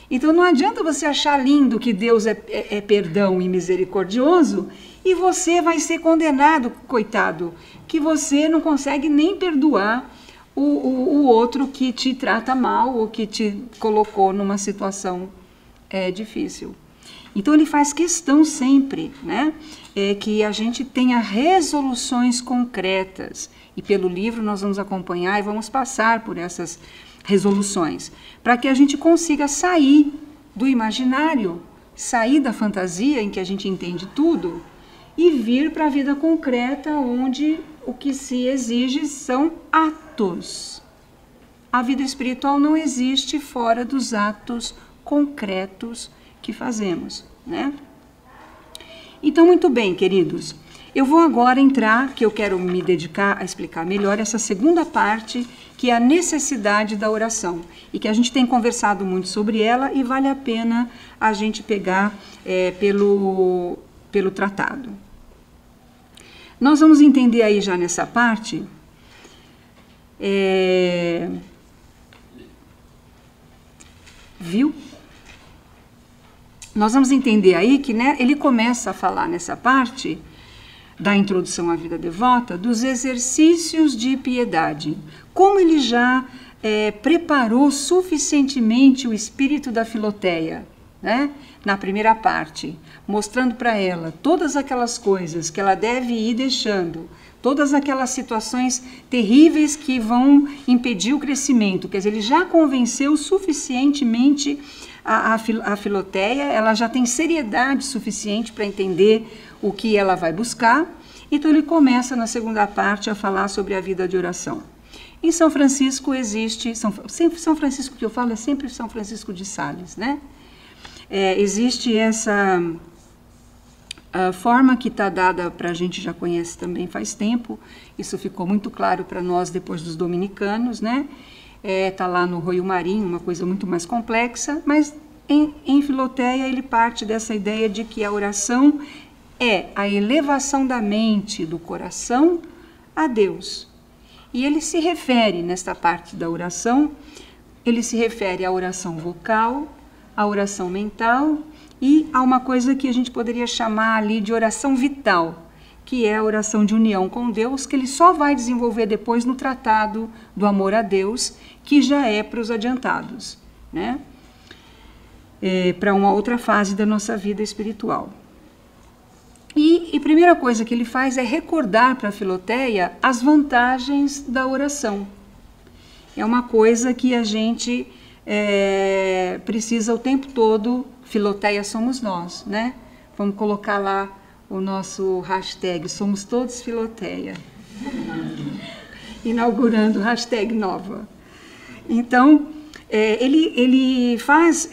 Então não adianta você achar lindo que Deus é perdão e misericordioso e você vai ser condenado, coitado, que você não consegue nem perdoar o outro que te trata mal ou que te colocou numa situação difícil. Então ele faz questão sempre, né, que a gente tenha resoluções concretas. E pelo livro nós vamos acompanhar e vamos passar por essas resoluções, para que a gente consiga sair do imaginário, sair da fantasia em que a gente entende tudo e vir para a vida concreta, onde o que se exige são atos. A vida espiritual não existe fora dos atos concretos que fazemos, né? Então, muito bem, queridos, eu vou agora entrar, que eu quero me dedicar a explicar melhor essa segunda parte, que é a necessidade da oração, e que a gente tem conversado muito sobre ela e vale a pena a gente pegar pelo tratado. Nós vamos entender aí já nessa parte viu? Nós vamos entender aí que, né, ele começa a falar nessa parte da introdução à vida devota dos exercícios de piedade. Como ele já preparou suficientemente o espírito da Filoteia, né, na primeira parte, mostrando para ela todas aquelas coisas que ela deve ir deixando, todas aquelas situações terríveis que vão impedir o crescimento. Quer dizer, ele já convenceu suficientemente a Filoteia, ela já tem seriedade suficiente para entender o que ela vai buscar. Então ele começa na segunda parte a falar sobre a vida de oração. Em São Francisco existe, sempre São Francisco que eu falo é sempre São Francisco de Sales, né? Existe essa forma que está dada para a gente, já conhece também faz tempo, isso ficou muito claro para nós depois dos dominicanos, né? Está lá no Roio Marinho, uma coisa muito mais complexa, mas em Filoteia ele parte dessa ideia de que a oração é a elevação da mente, do coração a Deus. E ele se refere, nesta parte da oração, ele se refere à oração vocal, à oração mental e a uma coisa que a gente poderia chamar ali de oração vital, que é a oração de união com Deus, que ele só vai desenvolver depois no Tratado do Amor a Deus, que já é para os adiantados, né? Para uma outra fase da nossa vida espiritual. E a primeira coisa que ele faz é recordar para a Filoteia as vantagens da oração. É uma coisa que a gente precisa o tempo todo. Filoteia somos nós, né? Vamos colocar lá o nosso hashtag, somos todos Filoteia. Inaugurando hashtag nova. Então, ele faz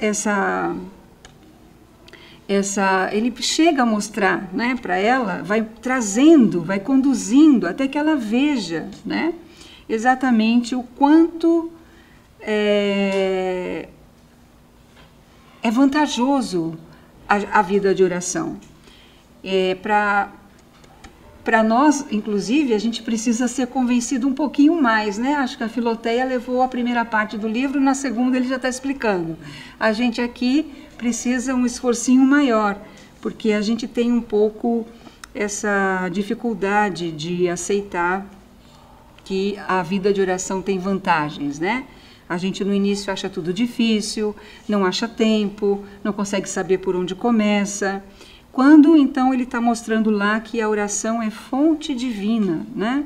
ele chega a mostrar, né, para ela, vai trazendo, vai conduzindo até que ela veja, né, exatamente o quanto é vantajoso a vida de oração. Para nós, inclusive, a gente precisa ser convencido um pouquinho mais, né? Acho que a Filoteia levou a primeira parte do livro, na segunda ele já está explicando. A gente aqui precisa um esforcinho maior, porque a gente tem um pouco essa dificuldade de aceitar que a vida de oração tem vantagens, né? A gente no início acha tudo difícil, não acha tempo, não consegue saber por onde começa. Quando, então, ele está mostrando lá que a oração é fonte divina, né?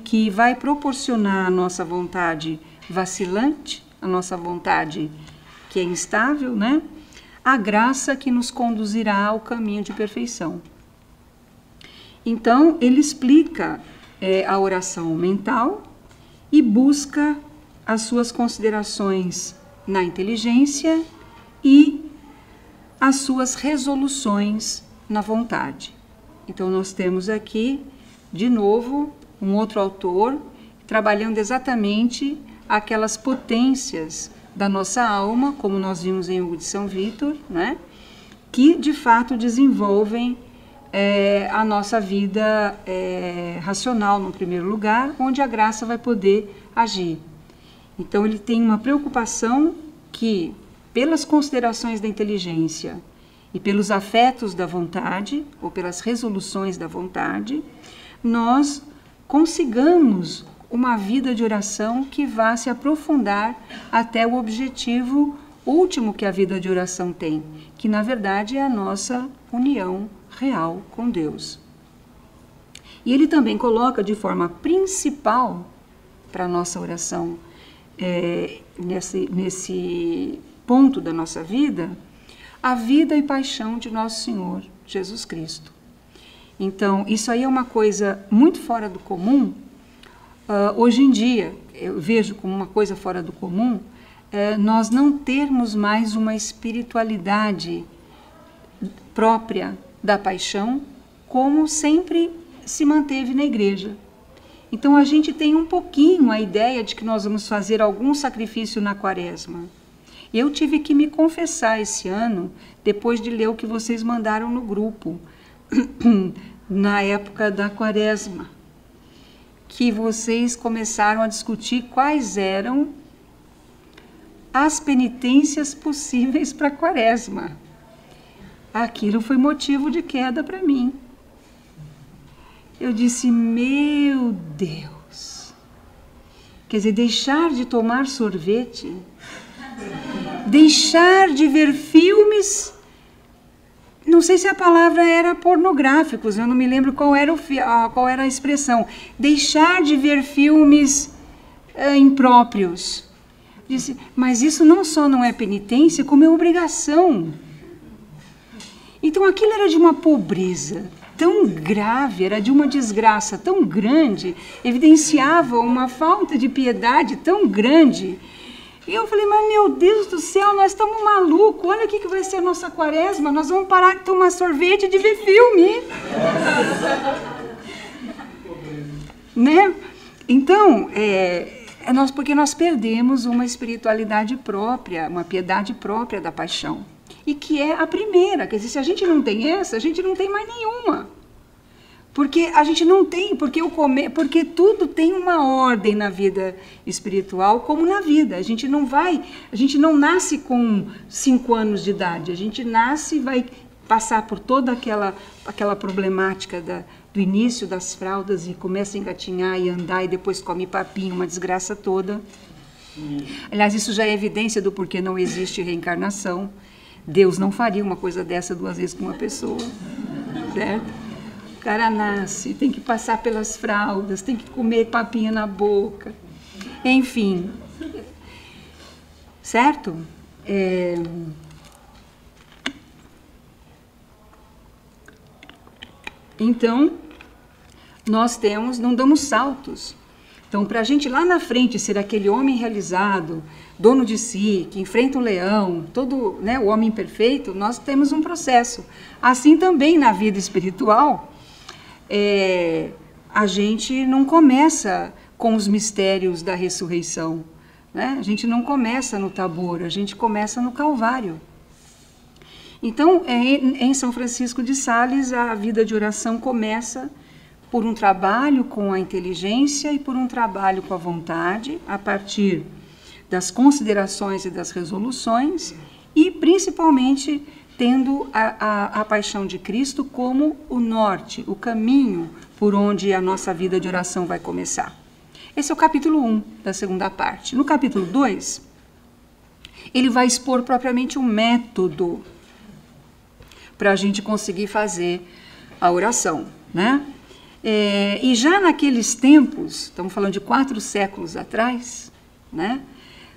Que vai proporcionar a nossa vontade vacilante, a nossa vontade que é instável, né? a graça que nos conduzirá ao caminho de perfeição. Então, ele explica a oração mental e busca as suas considerações na inteligência e as suas resoluções na vontade. Então, nós temos aqui, de novo, um outro autor trabalhando exatamente aquelas potências da nossa alma, como nós vimos em Hugo de São Vítor, né? Que, de fato, desenvolvem a nossa vida racional, no primeiro lugar, onde a graça vai poder agir. Então, ele tem uma preocupação que, pelas considerações da inteligência e pelos afetos da vontade, ou pelas resoluções da vontade, nós consigamos uma vida de oração que vá se aprofundar até o objetivo último que a vida de oração tem, que na verdade é a nossa união real com Deus. E ele também coloca de forma principal para a nossa oração, nesse ponto da nossa vida, a vida e paixão de nosso Senhor Jesus Cristo. Então, isso aí é uma coisa muito fora do comum. Hoje em dia, eu vejo como uma coisa fora do comum, nós não termos mais uma espiritualidade própria da paixão, como sempre se manteve na igreja. Então, a gente tem um pouquinho a ideia de que nós vamos fazer algum sacrifício na quaresma. Eu tive que me confessar esse ano, depois de ler o que vocês mandaram no grupo, na época da quaresma, que vocês começaram a discutir quais eram as penitências possíveis para a quaresma. Aquilo foi motivo de queda para mim. Eu disse, meu Deus, quer dizer, deixar de tomar sorvete, deixar de ver filmes, não sei se a palavra era pornográficos, eu não me lembro qual era a expressão, deixar de ver filmes impróprios. Disse, mas isso não só não é penitência, como é obrigação. Então aquilo era de uma pobreza tão grave, era de uma desgraça tão grande, evidenciava uma falta de piedade tão grande. E eu falei, mas meu Deus do céu, nós estamos malucos, olha o que vai ser a nossa quaresma, nós vamos parar de tomar sorvete e de ver filme. Né? Então, porque nós perdemos uma espiritualidade própria, uma piedade própria da paixão. E que é a primeira, quer dizer, se a gente não tem essa, a gente não tem mais nenhuma. Porque a gente não tem, porque tudo tem uma ordem na vida espiritual, como na vida. A gente não nasce com 5 anos de idade, a gente nasce e vai passar por toda aquela problemática do início das fraldas e começa a engatinhar e andar e depois come papinho, uma desgraça toda. Aliás, isso já é evidência do porquê não existe reencarnação. Deus não faria uma coisa dessa 2 vezes com uma pessoa, certo? O cara nasce, tem que passar pelas fraldas, tem que comer papinha na boca, enfim, certo? Então, nós não damos saltos. Então, para a gente lá na frente ser aquele homem realizado, dono de si, que enfrenta o leão, todo, né, o homem perfeito, nós temos um processo. Assim também na vida espiritual, a gente não começa com os mistérios da ressurreição, né? A gente não começa no Tabor, a gente começa no Calvário. Então, em São Francisco de Sales, a vida de oração começa por um trabalho com a inteligência e por um trabalho com a vontade, a partir das considerações e das resoluções, e principalmente tendo a paixão de Cristo como o norte, o caminho por onde a nossa vida de oração vai começar. Esse é o capítulo 1 da segunda parte. No capítulo 2, ele vai expor propriamente um método para a gente conseguir fazer a oração, né? E já naqueles tempos, estamos falando de 4 séculos atrás, né?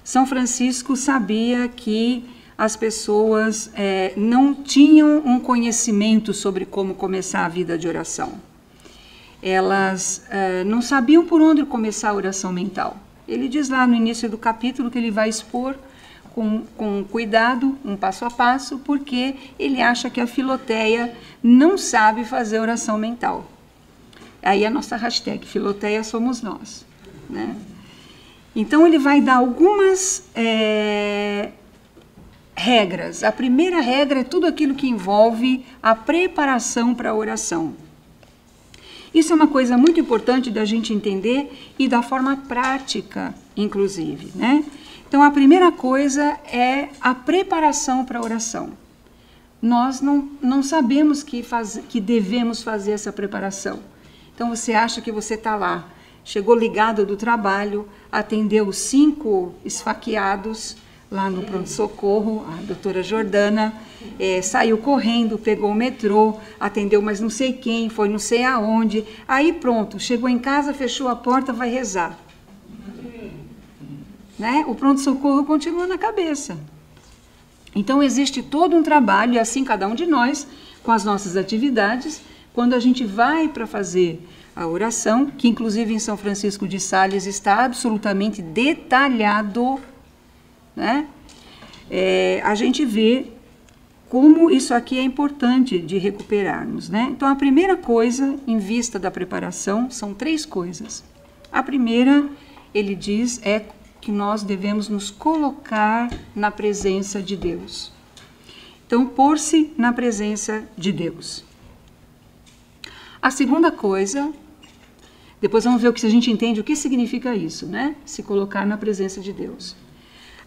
São Francisco sabia que as pessoas não tinham um conhecimento sobre como começar a vida de oração. Elas não sabiam por onde começar a oração mental. Ele diz lá no início do capítulo que ele vai expor com cuidado, um passo a passo, porque ele acha que a Filoteia não sabe fazer oração mental. Aí a nossa hashtag, Filoteia somos nós, né? Então ele vai dar algumas regras. A primeira regra é tudo aquilo que envolve a preparação para a oração. Isso é uma coisa muito importante da gente entender e da forma prática, inclusive, né? Então, a primeira coisa é a preparação para a oração. Nós não sabemos que devemos fazer essa preparação. Então, você acha que você está lá, chegou ligado do trabalho, atendeu os 5 esfaqueados lá no pronto-socorro, a doutora Jordana, saiu correndo, pegou o metrô, atendeu mais não sei quem, foi não sei aonde, aí pronto, chegou em casa, fechou a porta, vai rezar. Né? O pronto-socorro continua na cabeça. Então, existe todo um trabalho, e assim cada um de nós, com as nossas atividades, quando a gente vai para fazer a oração, que inclusive em São Francisco de Sales está absolutamente detalhado, né? A gente vê como isso aqui é importante de recuperarmos, né? Então, a primeira coisa, em vista da preparação, são 3 coisas. A primeira, ele diz, é que nós devemos nos colocar na presença de Deus. Então, pôr-se na presença de Deus. A segunda coisa, depois vamos ver o que a gente entende, o que significa isso, né? Se colocar na presença de Deus.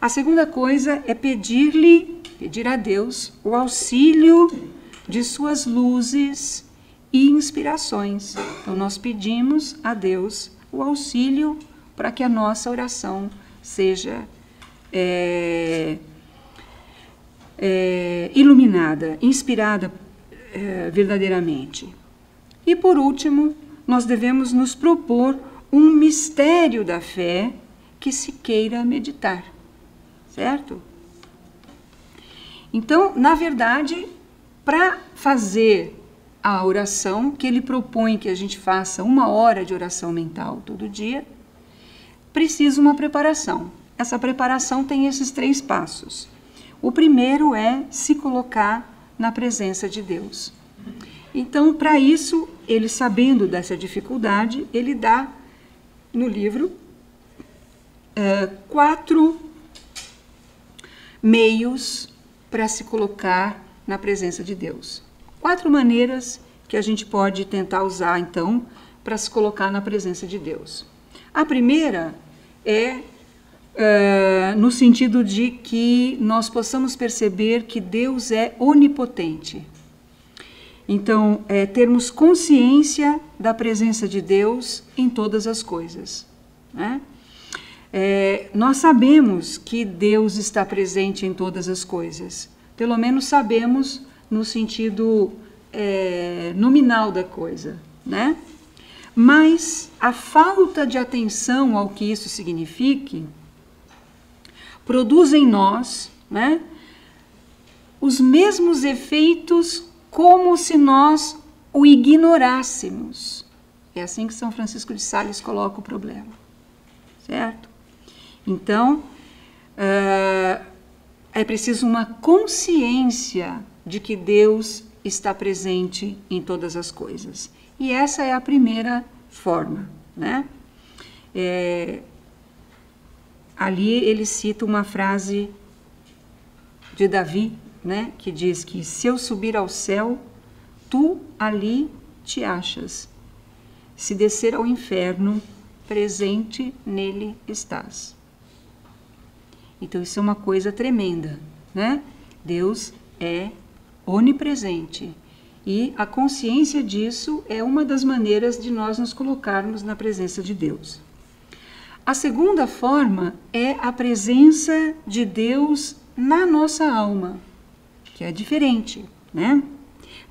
A segunda coisa é pedir a Deus o auxílio de suas luzes e inspirações. Então, nós pedimos a Deus o auxílio para que a nossa oração seja iluminada, inspirada verdadeiramente. E por último, nós devemos nos propor um mistério da fé que se queira meditar, certo? Então, na verdade, para fazer a oração, que ele propõe que a gente faça 1 hora de oração mental todo dia, precisa uma preparação. Essa preparação tem esses 3 passos. O primeiro é se colocar na presença de Deus. Então, para isso, ele sabendo dessa dificuldade, ele dá no livro 4 meios para se colocar na presença de Deus. 4 maneiras que a gente pode tentar usar, então, para se colocar na presença de Deus. A primeira é no sentido de que nós possamos perceber que Deus é onipotente. Então, termos consciência da presença de Deus em todas as coisas, né? Nós sabemos que Deus está presente em todas as coisas. Pelo menos sabemos no sentido nominal da coisa, né? Mas a falta de atenção ao que isso signifique produz em nós, né, os mesmos efeitos como se nós o ignorássemos. É assim que São Francisco de Sales coloca o problema, certo? Então, é preciso uma consciência de que Deus está presente em todas as coisas. E essa é a primeira forma, né? Ali ele cita uma frase de Davi, né, que diz que se eu subir ao céu, tu ali te achas. Se descer ao inferno, presente nele estás. Então isso é uma coisa tremenda, né? Deus é onipresente. E a consciência disso é uma das maneiras de nós nos colocarmos na presença de Deus. A segunda forma é a presença de Deus na nossa alma, que é diferente, né?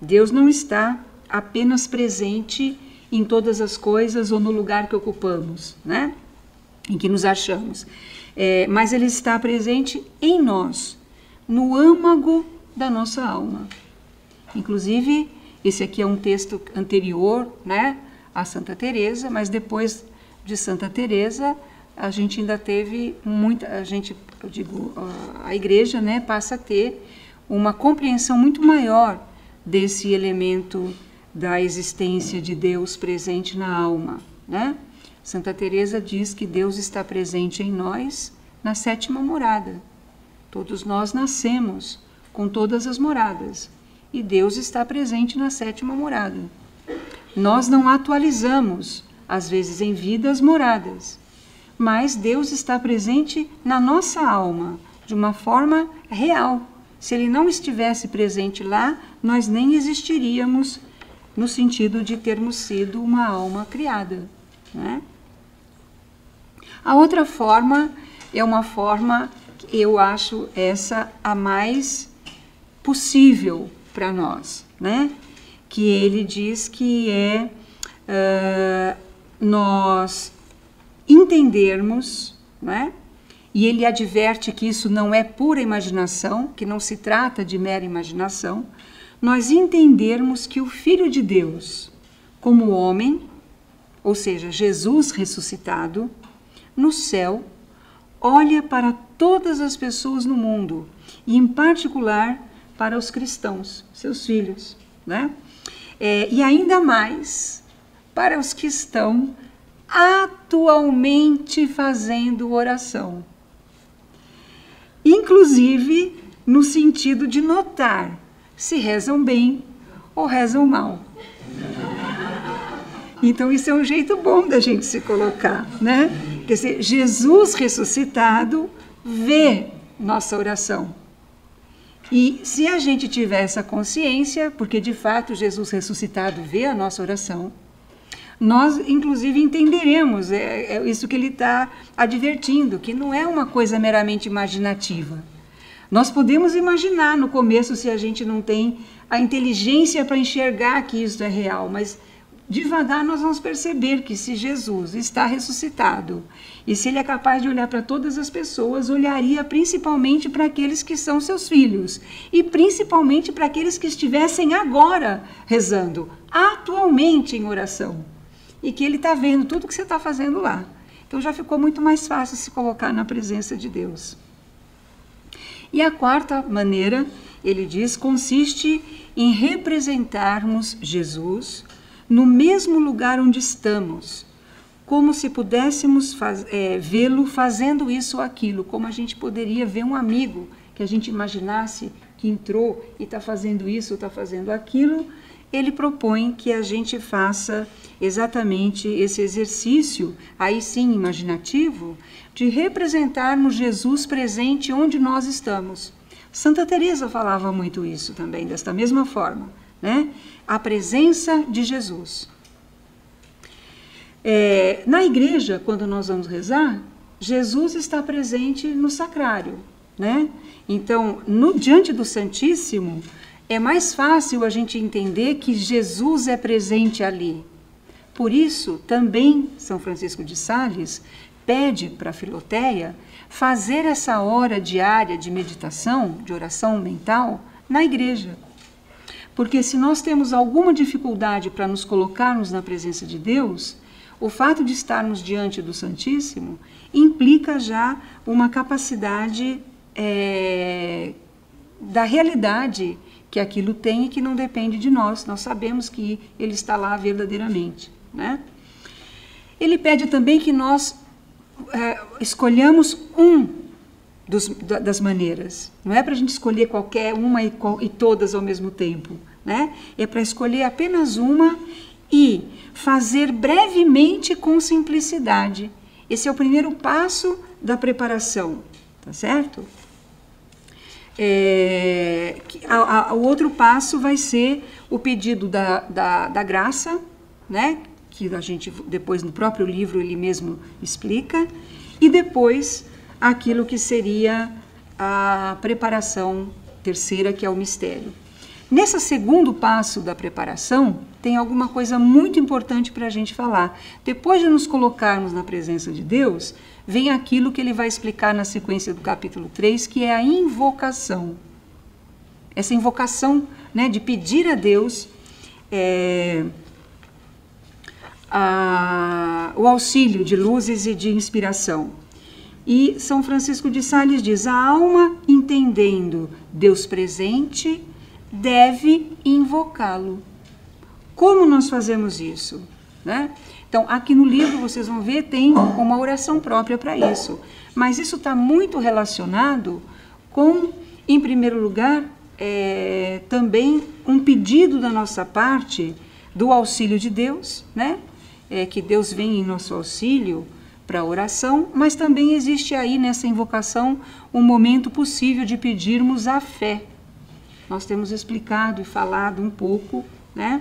Deus não está apenas presente em todas as coisas ou no lugar que ocupamos, né? Em que nos achamos. Mas Ele está presente em nós, no âmago da nossa alma. Inclusive, esse aqui é um texto anterior, né, a Santa Teresa, mas depois de Santa Teresa, a gente ainda teve a igreja, né, passa a ter uma compreensão muito maior desse elemento da existência de Deus presente na alma, né? Santa Teresa diz que Deus está presente em nós na 7ª morada. Todos nós nascemos com todas as moradas e Deus está presente na 7ª morada. Nós não atualizamos, às vezes em vida, as moradas, mas Deus está presente na nossa alma de uma forma real. Se Ele não estivesse presente lá, nós nem existiríamos no sentido de termos sido uma alma criada, né? A outra forma é uma forma que eu acho essa a mais possível para nós, né? Que ele diz que é nós entendermos, né? E ele adverte que isso não é pura imaginação, que não se trata de mera imaginação, nós entendermos que o Filho de Deus, como homem, ou seja, Jesus ressuscitado, no céu, olha para todas as pessoas no mundo, e em particular para os cristãos, seus filhos, né? E ainda mais para os que estão atualmente fazendo oração. Inclusive no sentido de notar se rezam bem ou rezam mal. Então isso é um jeito bom da gente se colocar, né? Quer dizer, Jesus ressuscitado vê nossa oração. E se a gente tiver essa consciência, porque de fato Jesus ressuscitado vê a nossa oração, nós inclusive entenderemos, isso que ele está advertindo, que não é uma coisa meramente imaginativa. Nós podemos imaginar no começo se a gente não tem a inteligência para enxergar que isso é real, mas devagar nós vamos perceber que se Jesus está ressuscitado e se ele é capaz de olhar para todas as pessoas, olharia principalmente para aqueles que são seus filhos e principalmente para aqueles que estivessem agora rezando, atualmente em oração, e que ele está vendo tudo que você está fazendo lá. Então já ficou muito mais fácil se colocar na presença de Deus. E a quarta maneira, ele diz, consiste em representarmos Jesus no mesmo lugar onde estamos, como se pudéssemos vê-lo fazendo isso ou aquilo, como a gente poderia ver um amigo que a gente imaginasse que entrou e está fazendo isso ou está fazendo aquilo. Ele propõe que a gente faça exatamente esse exercício, aí sim imaginativo, de representarmos Jesus presente onde nós estamos. Santa Teresa falava muito isso também, desta mesma forma, né? A presença de Jesus. Na igreja, quando nós vamos rezar, Jesus está presente no sacrário, né? Então, diante do Santíssimo, é mais fácil a gente entender que Jesus é presente ali. Por isso, também São Francisco de Sales pede para Filoteia fazer essa hora diária de meditação, de oração mental, na igreja. Porque se nós temos alguma dificuldade para nos colocarmos na presença de Deus, o fato de estarmos diante do Santíssimo implica já uma capacidade da realidade que aquilo tem e que não depende de nós. Nós sabemos que ele está lá verdadeiramente, né? Ele pede também que nós escolhamos das maneiras. Não é para a gente escolher qualquer uma e todas ao mesmo tempo, né? É para escolher apenas uma e fazer brevemente com simplicidade. Esse é o primeiro passo da preparação, tá certo? O outro passo vai ser o pedido da graça, né? Que a gente depois no próprio livro ele mesmo explica, e depois aquilo que seria a preparação terceira, que é o mistério. Nesse segundo passo da preparação, tem alguma coisa muito importante para a gente falar. Depois de nos colocarmos na presença de Deus, vem aquilo que ele vai explicar na sequência do capítulo 3, que é a invocação. Essa invocação, né, de pedir a Deus o auxílio de luzes e de inspiração. E São Francisco de Sales diz: a alma, entendendo Deus presente, deve invocá-lo. Como nós fazemos isso, né? Então, aqui no livro, vocês vão ver, tem uma oração própria para isso. Mas isso está muito relacionado com, em primeiro lugar, também um pedido da nossa parte do auxílio de Deus, né? Que Deus venha em nosso auxílio para a oração, mas também existe aí nessa invocação um momento possível de pedirmos a fé. Nós temos explicado e falado um pouco, né,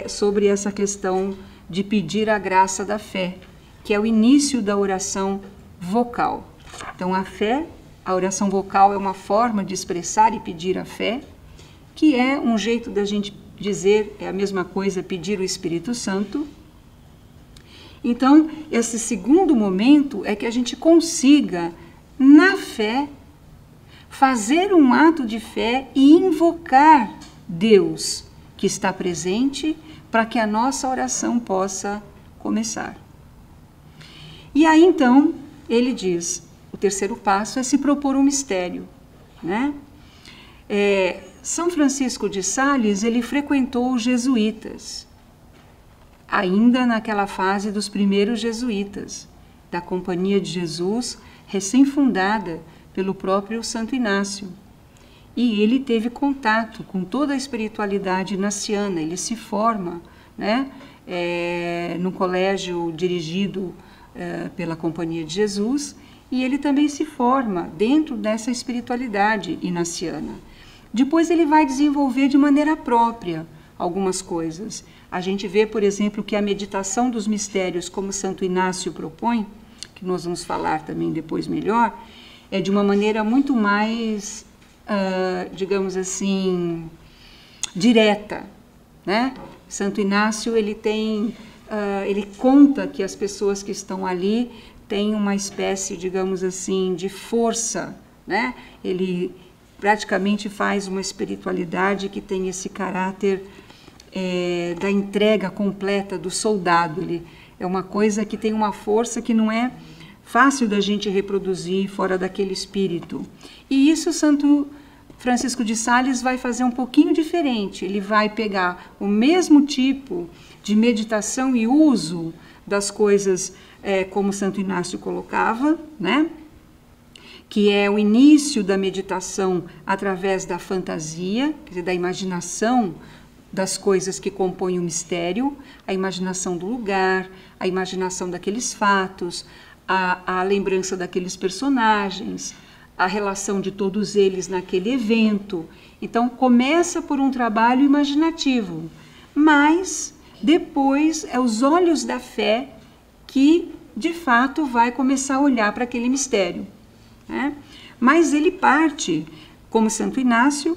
sobre essa questão de pedir a graça da fé, que é o início da oração vocal. Então, a fé, a oração vocal é uma forma de expressar e pedir a fé, que é um jeito da gente dizer, é a mesma coisa, pedir o Espírito Santo. Então, esse segundo momento é que a gente consiga, na fé, fazer um ato de fé e invocar Deus, que está presente, para que a nossa oração possa começar. E aí, então, ele diz, o terceiro passo é se propor um mistério, né? São Francisco de Sales, ele frequentou os jesuítas, ainda naquela fase dos primeiros jesuítas, da Companhia de Jesus, recém-fundada pelo próprio Santo Inácio. E ele teve contato com toda a espiritualidade ignaciana, ele se forma, né, no colégio dirigido pela Companhia de Jesus, e ele também se forma dentro dessa espiritualidade ignaciana. Depois ele vai desenvolver de maneira própria algumas coisas. A gente vê, por exemplo, que a meditação dos mistérios, como Santo Inácio propõe, que nós vamos falar também depois melhor, é de uma maneira muito mais, digamos assim, direta, né? Santo Inácio, ele conta que as pessoas que estão ali têm uma espécie, digamos assim, de força, né? Ele praticamente faz uma espiritualidade que tem esse caráter da entrega completa do soldado. Ele é uma coisa que tem uma força que não é fácil da gente reproduzir fora daquele espírito. E isso Santo Francisco de Sales vai fazer um pouquinho diferente. Ele vai pegar o mesmo tipo de meditação e uso das coisas como Santo Inácio colocava, né? Que é o início da meditação através da fantasia, quer dizer, da imaginação das coisas que compõem o mistério, a imaginação do lugar, a imaginação daqueles fatos, a lembrança daqueles personagens, a relação de todos eles naquele evento. Então, começa por um trabalho imaginativo, mas depois é os olhos da fé que, de fato, vai começar a olhar para aquele mistério, né? Mas ele parte, como Santo Inácio,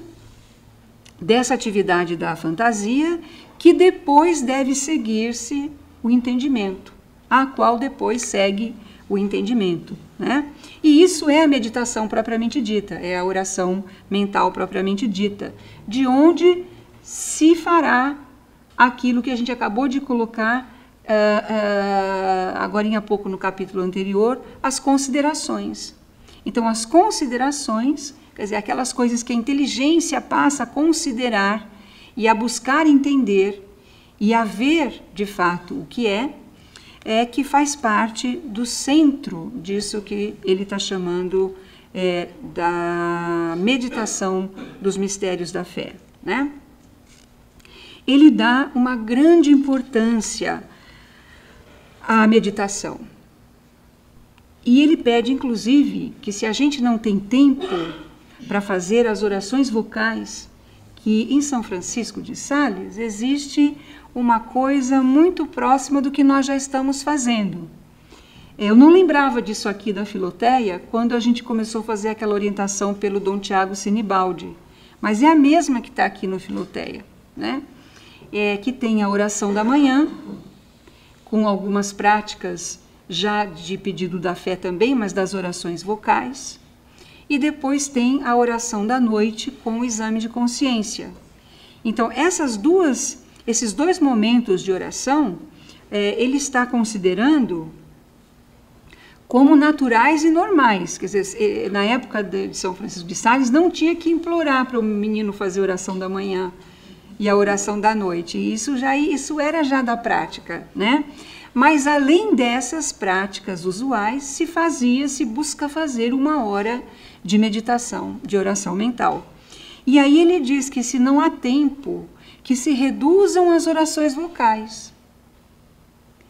dessa atividade da fantasia, que depois deve seguir-se o entendimento, a qual depois segue o entendimento, né? E isso é a meditação propriamente dita, é a oração mental propriamente dita, de onde se fará aquilo que a gente acabou de colocar agora há pouco no capítulo anterior, as considerações. Então, as considerações, quer dizer, aquelas coisas que a inteligência passa a considerar e a buscar entender e a ver, de fato, o que é que faz parte do centro disso que ele está chamando da meditação dos mistérios da fé, né? Ele dá uma grande importância à meditação. E ele pede, inclusive, que se a gente não tem tempo para fazer as orações vocais, que em São Francisco de Sales existe uma coisa muito próxima do que nós já estamos fazendo. Eu não lembrava disso aqui da Filoteia quando a gente começou a fazer aquela orientação pelo Dom Tiago Sinibaldi, mas é a mesma que está aqui no Filoteia, né? Que tem a oração da manhã, com algumas práticas já de pedido da fé também, mas das orações vocais. E depois tem a oração da noite com o exame de consciência. Então, esses dois momentos de oração, ele está considerando como naturais e normais. Quer dizer, na época de São Francisco de Sales, não tinha que implorar para o menino fazer a oração da manhã e a oração da noite. Isso era já da prática, né? Mas, além dessas práticas usuais, se busca fazer 1 hora de meditação, de oração mental. E aí ele diz que, se não há tempo, que se reduzam as orações vocais.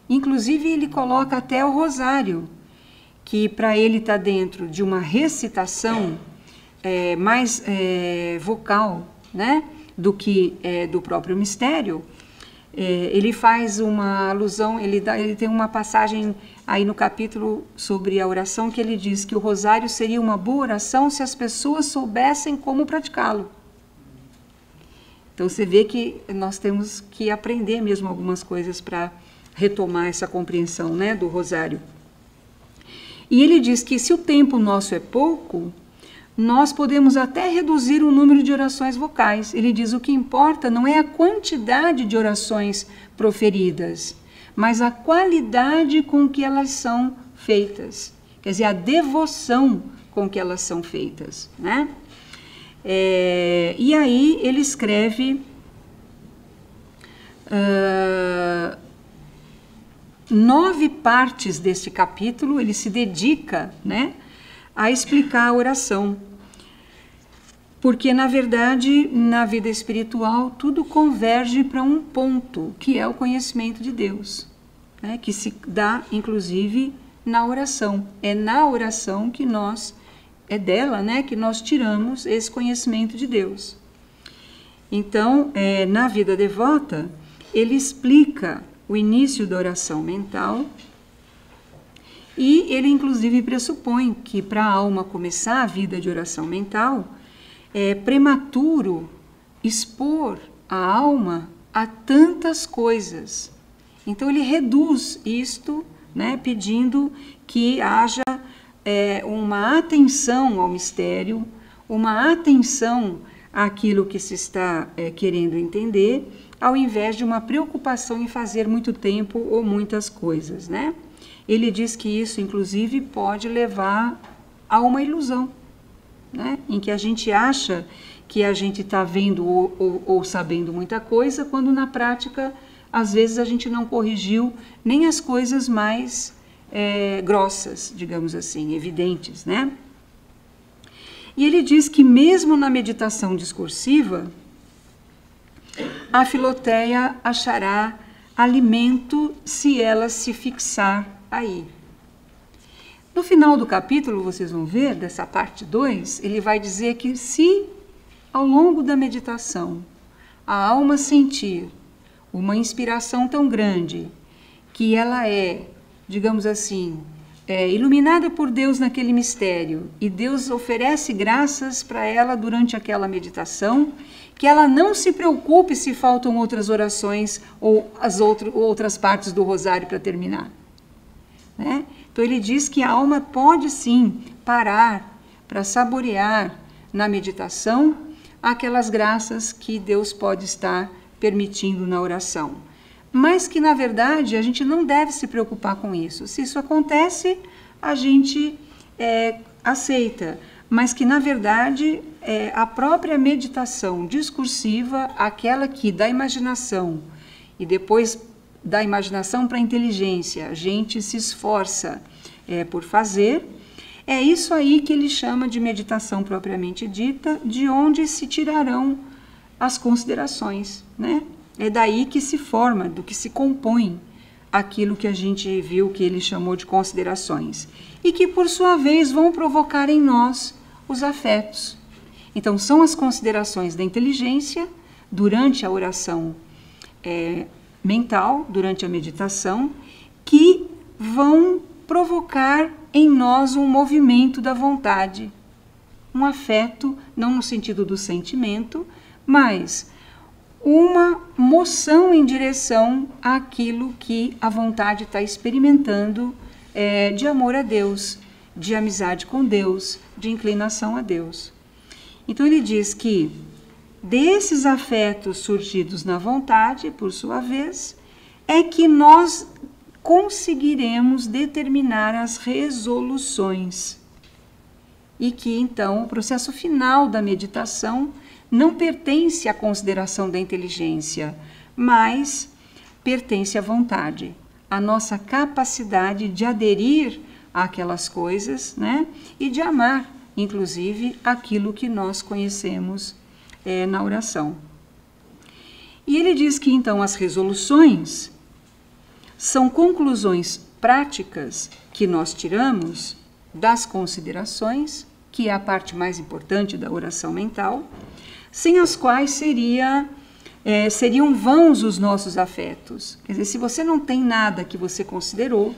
Inclusive, ele coloca até o rosário, que para ele está dentro de uma recitação mais vocal, né, do que do próprio mistério. Ele faz uma alusão, ele tem uma passagem aí no capítulo sobre a oração que ele diz que o rosário seria uma boa oração se as pessoas soubessem como praticá-lo. Então você vê que nós temos que aprender mesmo algumas coisas para retomar essa compreensão, né, do rosário. E ele diz que, se o tempo nosso é pouco, nós podemos até reduzir o número de orações vocais. Ele diz: o que importa não é a quantidade de orações proferidas, mas a qualidade com que elas são feitas. Quer dizer, a devoção com que elas são feitas, né? E aí ele escreve 9 partes deste capítulo, ele se dedica, né, a explicar a oração. Porque, na verdade, na vida espiritual, tudo converge para um ponto, que é o conhecimento de Deus, né, que se dá, inclusive, na oração. É na oração que é dela, né, que nós tiramos esse conhecimento de Deus. Então, na vida devota, ele explica o início da oração mental e ele, inclusive, pressupõe que, para a alma começar a vida de oração mental, é prematuro expor a alma a tantas coisas. Então, ele reduz isto, né, pedindo que haja uma atenção ao mistério, uma atenção àquilo que se está querendo entender, ao invés de uma preocupação em fazer muito tempo ou muitas coisas, né? Ele diz que isso, inclusive, pode levar a uma ilusão, né, em que a gente acha que a gente está vendo ou sabendo muita coisa, quando na prática, às vezes, a gente não corrigiu nem as coisas mais grossas, digamos assim, evidentes, né? E ele diz que mesmo na meditação discursiva, a Filoteia achará alimento se ela se fixar aí. No final do capítulo, vocês vão ver, dessa parte 2, ele vai dizer que, se ao longo da meditação a alma sentir uma inspiração tão grande que ela digamos assim, iluminada por Deus naquele mistério, e Deus oferece graças para ela durante aquela meditação, que ela não se preocupe se faltam outras orações ou outras partes do rosário para terminar, né? Então ele diz que a alma pode sim parar para saborear na meditação aquelas graças que Deus pode estar permitindo na oração. Mas que, na verdade, a gente não deve se preocupar com isso. Se isso acontece, a gente aceita. Mas que, na verdade, a própria meditação discursiva, aquela que da imaginação e depois da imaginação para a inteligência, a gente se esforça por fazer, é isso aí que ele chama de meditação propriamente dita, de onde se tirarão as considerações, né? É daí que se forma, do que se compõe aquilo que a gente viu que ele chamou de considerações, e que, por sua vez, vão provocar em nós os afetos. Então, são as considerações da inteligência durante a oração mental, durante a meditação, que vão provocar em nós um movimento da vontade, um afeto, não no sentido do sentimento, mas uma moção em direção àquilo que a vontade está experimentando de amor a Deus, de amizade com Deus, de inclinação a Deus. Então ele diz que desses afetos surgidos na vontade, por sua vez, é que nós conseguiremos determinar as resoluções. E que, então, o processo final da meditação não pertence à consideração da inteligência, mas pertence à vontade, à nossa capacidade de aderir àquelas coisas, né? E de amar, inclusive, aquilo que nós conhecemos na oração. E ele diz que, então, as resoluções são conclusões práticas que nós tiramos das considerações, que é a parte mais importante da oração mental, sem as quais seriam vãos os nossos afetos. Quer dizer, se você não tem nada que você considerou,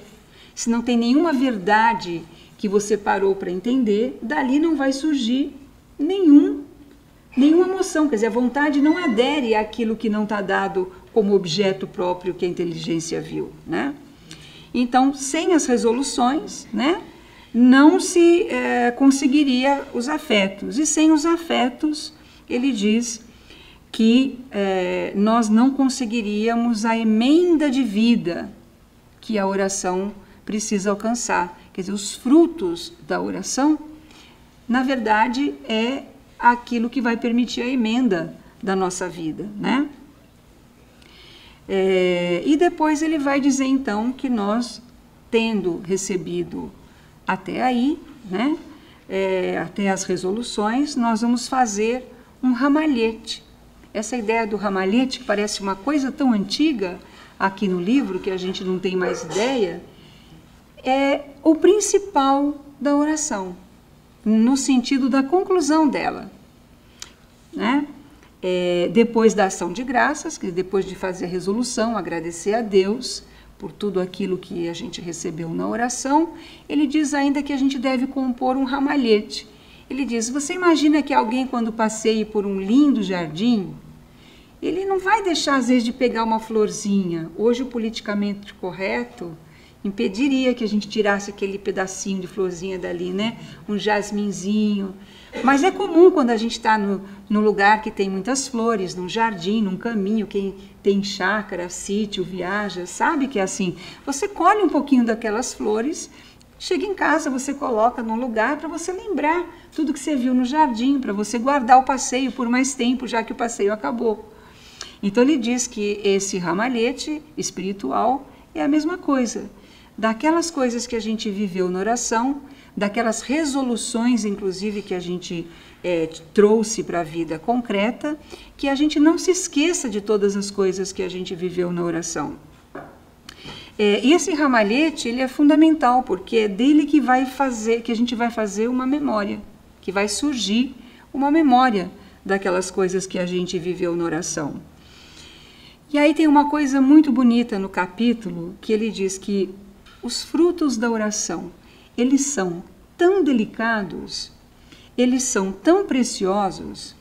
se não tem nenhuma verdade que você parou para entender, dali não vai surgir nenhuma emoção. Quer dizer, a vontade não adere àquilo que não está dado como objeto próprio que a inteligência viu, né? Então, sem as resoluções, né, não se conseguiria os afetos. E sem os afetos, ele diz que nós não conseguiríamos a emenda de vida que a oração precisa alcançar. Quer dizer, os frutos da oração, na verdade, é aquilo que vai permitir a emenda da nossa vida, né? E depois ele vai dizer, então, que nós, tendo recebido até aí, né, até as resoluções, nós vamos fazer um ramalhete. Essa ideia do ramalhete, que parece uma coisa tão antiga aqui no livro, que a gente não tem mais ideia, é o principal da oração, no sentido da conclusão dela, né? Depois da ação de graças, que depois de fazer a resolução, agradecer a Deus por tudo aquilo que a gente recebeu na oração, ele diz ainda que a gente deve compor um ramalhete. Ele diz, você imagina que alguém, quando passeie por um lindo jardim, ele não vai deixar, às vezes, de pegar uma florzinha. Hoje, o politicamente correto impediria que a gente tirasse aquele pedacinho de florzinha dali, né? Um jasminzinho. Mas é comum quando a gente está no lugar que tem muitas flores, num jardim, num caminho, quem tem chácara, sítio, viaja, sabe que é assim. Você colhe um pouquinho daquelas flores, chega em casa, você coloca num lugar para você lembrar tudo que você viu no jardim, para você guardar o passeio por mais tempo, já que o passeio acabou. Então ele diz que esse ramalhete espiritual é a mesma coisa. Daquelas coisas que a gente viveu na oração, daquelas resoluções, inclusive, que a gente trouxe para a vida concreta, que a gente não se esqueça de todas as coisas que a gente viveu na oração. E esse ramalhete, ele é fundamental, porque é dele que a gente vai fazer uma memória, que vai surgir uma memória daquelas coisas que a gente viveu na oração. E aí tem uma coisa muito bonita no capítulo, que ele diz que os frutos da oração, eles são tão delicados, eles são tão preciosos,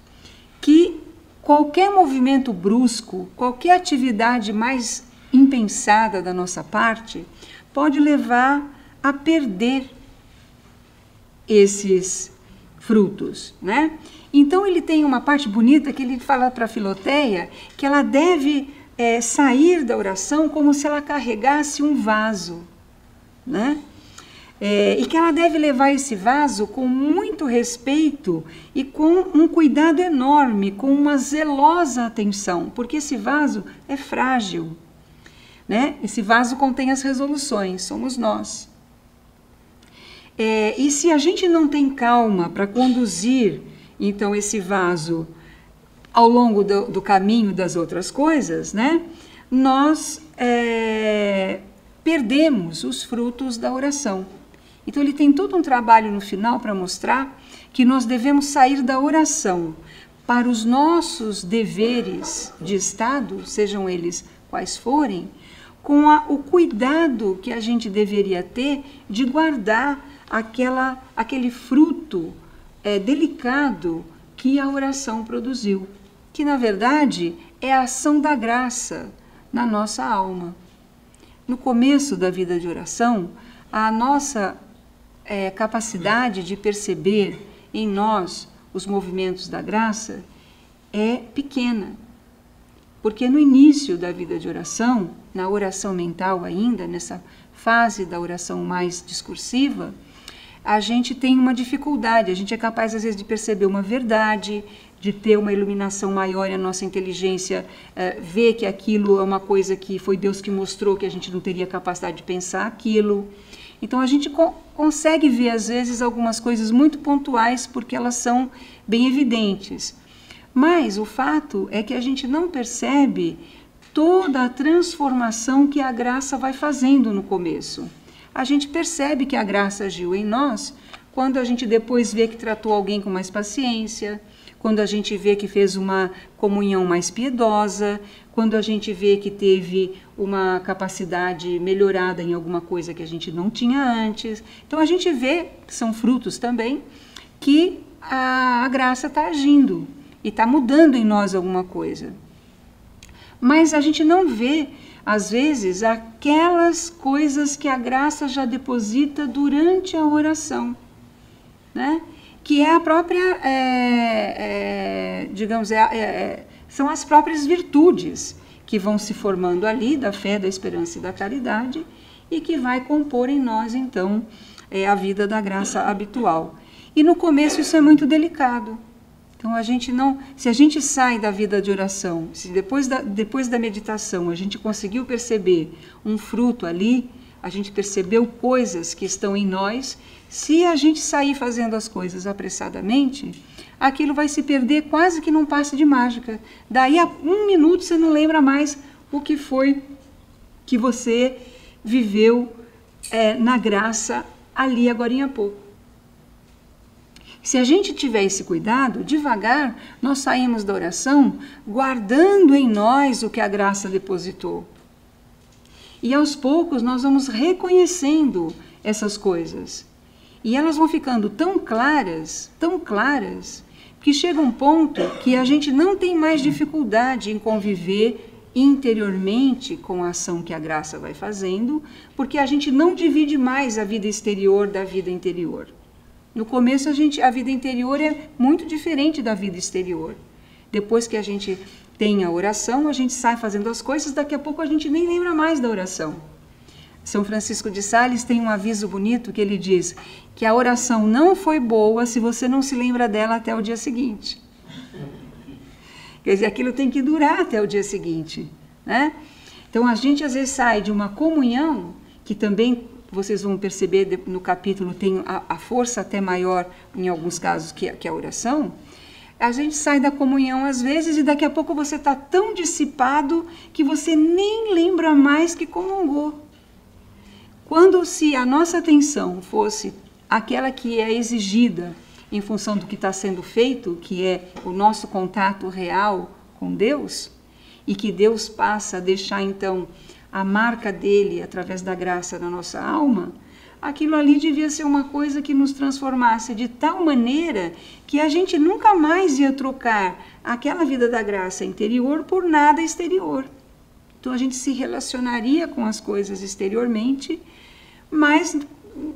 que qualquer movimento brusco, qualquer atividade mais impensada da nossa parte, pode levar a perder esses frutos, né? Então ele tem uma parte bonita que ele fala para a Filoteia que ela deve sair da oração como se ela carregasse um vaso, né? E que ela deve levar esse vaso com muito respeito e com um cuidado enorme, com uma zelosa atenção, porque esse vaso é frágil, né? Esse vaso contém as resoluções, somos nós. E se a gente não tem calma para conduzir, então, esse vaso ao longo do caminho das outras coisas, né, nós perdemos os frutos da oração. Então, ele tem todo um trabalho no final para mostrar que nós devemos sair da oração para os nossos deveres de Estado, sejam eles quais forem, com o cuidado que a gente deveria ter de guardar aquele fruto delicado que a oração produziu, que na verdade é a ação da graça na nossa alma. No começo da vida de oração, a nossa capacidade de perceber em nós os movimentos da graça é pequena. Porque no início da vida de oração, na oração mental ainda, nessa fase da oração mais discursiva, a gente tem uma dificuldade, a gente é capaz às vezes de perceber uma verdade, de ter uma iluminação maior e a nossa inteligência ver que aquilo é uma coisa que foi Deus que mostrou, que a gente não teria capacidade de pensar aquilo. Então a gente consegue ver às vezes algumas coisas muito pontuais porque elas são bem evidentes. Mas o fato é que a gente não percebe toda a transformação que a graça vai fazendo no começo. A gente percebe que a graça agiu em nós quando a gente depois vê que tratou alguém com mais paciência, quando a gente vê que fez uma comunhão mais piedosa, quando a gente vê que teve uma capacidade melhorada em alguma coisa que a gente não tinha antes. Então a gente vê, são frutos também, que a graça está agindo e está mudando em nós alguma coisa. Mas a gente não vê, às vezes, aquelas coisas que a graça já deposita durante a oração, né? Que é a própria, são as próprias virtudes que vão se formando ali, da fé, da esperança e da caridade, e que vai compor em nós, então, a vida da graça habitual. E no começo isso é muito delicado. Então, se a gente sai da vida de oração, se depois da meditação a gente conseguiu perceber um fruto ali, a gente percebeu coisas que estão em nós, se a gente sair fazendo as coisas apressadamente, aquilo vai se perder quase que num passe de mágica. Daí a 1 minuto você não lembra mais o que foi que você viveu na graça ali agorinha há pouco. Se a gente tiver esse cuidado, devagar nós saímos da oração guardando em nós o que a graça depositou. E aos poucos nós vamos reconhecendo essas coisas. E elas vão ficando tão claras, que chega um ponto que a gente não tem mais dificuldade em conviver interiormente com a ação que a graça vai fazendo, porque a gente não divide mais a vida exterior da vida interior. No começo a vida interior é muito diferente da vida exterior. Depois que a gente tem a oração, a gente sai fazendo as coisas, daqui a pouco a gente nem lembra mais da oração. São Francisco de Sales tem um aviso bonito que ele diz que a oração não foi boa se você não se lembra dela até o dia seguinte. Quer dizer, aquilo tem que durar até o dia seguinte, né? Então a gente às vezes sai de uma comunhão, que também vocês vão perceber no capítulo tem a força até maior em alguns casos que a oração. A gente sai da comunhão às vezes e daqui a pouco você está tão dissipado que você nem lembra mais que comungou. Quando se a nossa atenção fosse aquela que é exigida em função do que está sendo feito, que é o nosso contato real com Deus, e que Deus passa a deixar então a marca dele através da graça na nossa alma, aquilo ali devia ser uma coisa que nos transformasse de tal maneira que a gente nunca mais ia trocar aquela vida da graça interior por nada exterior. Então a gente se relacionaria com as coisas exteriormente, mas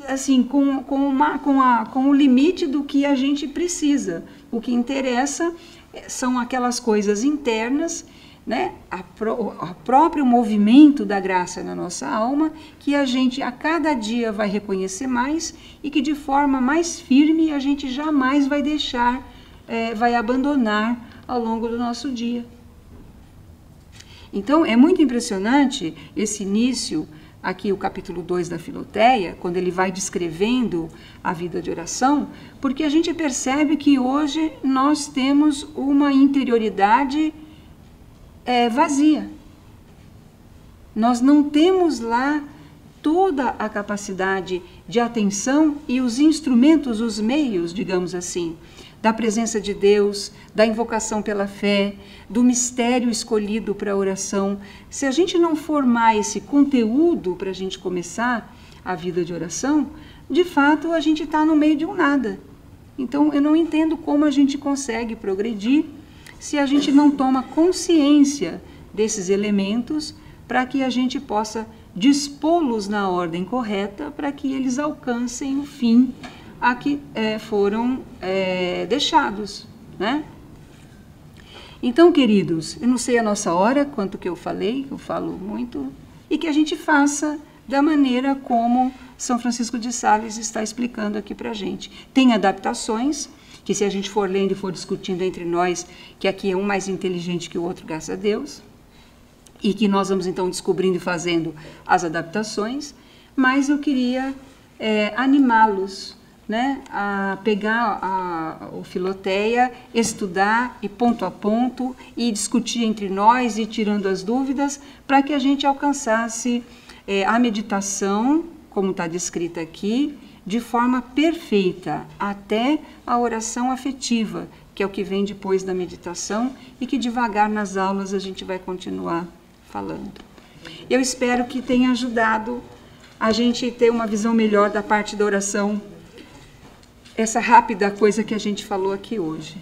assim, com o limite do que a gente precisa. O que interessa são aquelas coisas internas, né? O próprio movimento da graça na nossa alma, que a gente a cada dia vai reconhecer mais e que de forma mais firme a gente jamais vai deixar, vai abandonar ao longo do nosso dia. Então é muito impressionante esse início, aqui o capítulo 2 da Filoteia, quando ele vai descrevendo a vida de oração, porque a gente percebe que hoje nós temos uma interioridade vazia. Nós não temos lá toda a capacidade de atenção e os instrumentos, os meios, digamos assim, da presença de Deus, da invocação pela fé, do mistério escolhido para a oração. Se a gente não formar esse conteúdo para a gente começar a vida de oração, de fato a gente está no meio de um nada. Então, eu não entendo como a gente consegue progredir se a gente não toma consciência desses elementos para que a gente possa dispô-los na ordem correta para que eles alcancem o fim a que foram deixados, né? Então, queridos, eu não sei a nossa hora, quanto que eu falei, eu falo muito, e que a gente faça da maneira como São Francisco de Sales está explicando aqui para a gente. Tem adaptações, que se a gente for lendo e for discutindo entre nós, que aqui é um mais inteligente que o outro, graças a Deus, e que nós vamos então descobrindo e fazendo as adaptações, mas eu queria animá-los, né, a pegar o Filoteia, estudar e ponto a ponto, e discutir entre nós e tirando as dúvidas, para que a gente alcançasse a meditação, como está descrita aqui, de forma perfeita, até a oração afetiva, que é o que vem depois da meditação e que devagar nas aulas a gente vai continuar falando. Eu espero que tenha ajudado a gente ter uma visão melhor da parte da oração, essa rápida coisa que a gente falou aqui hoje.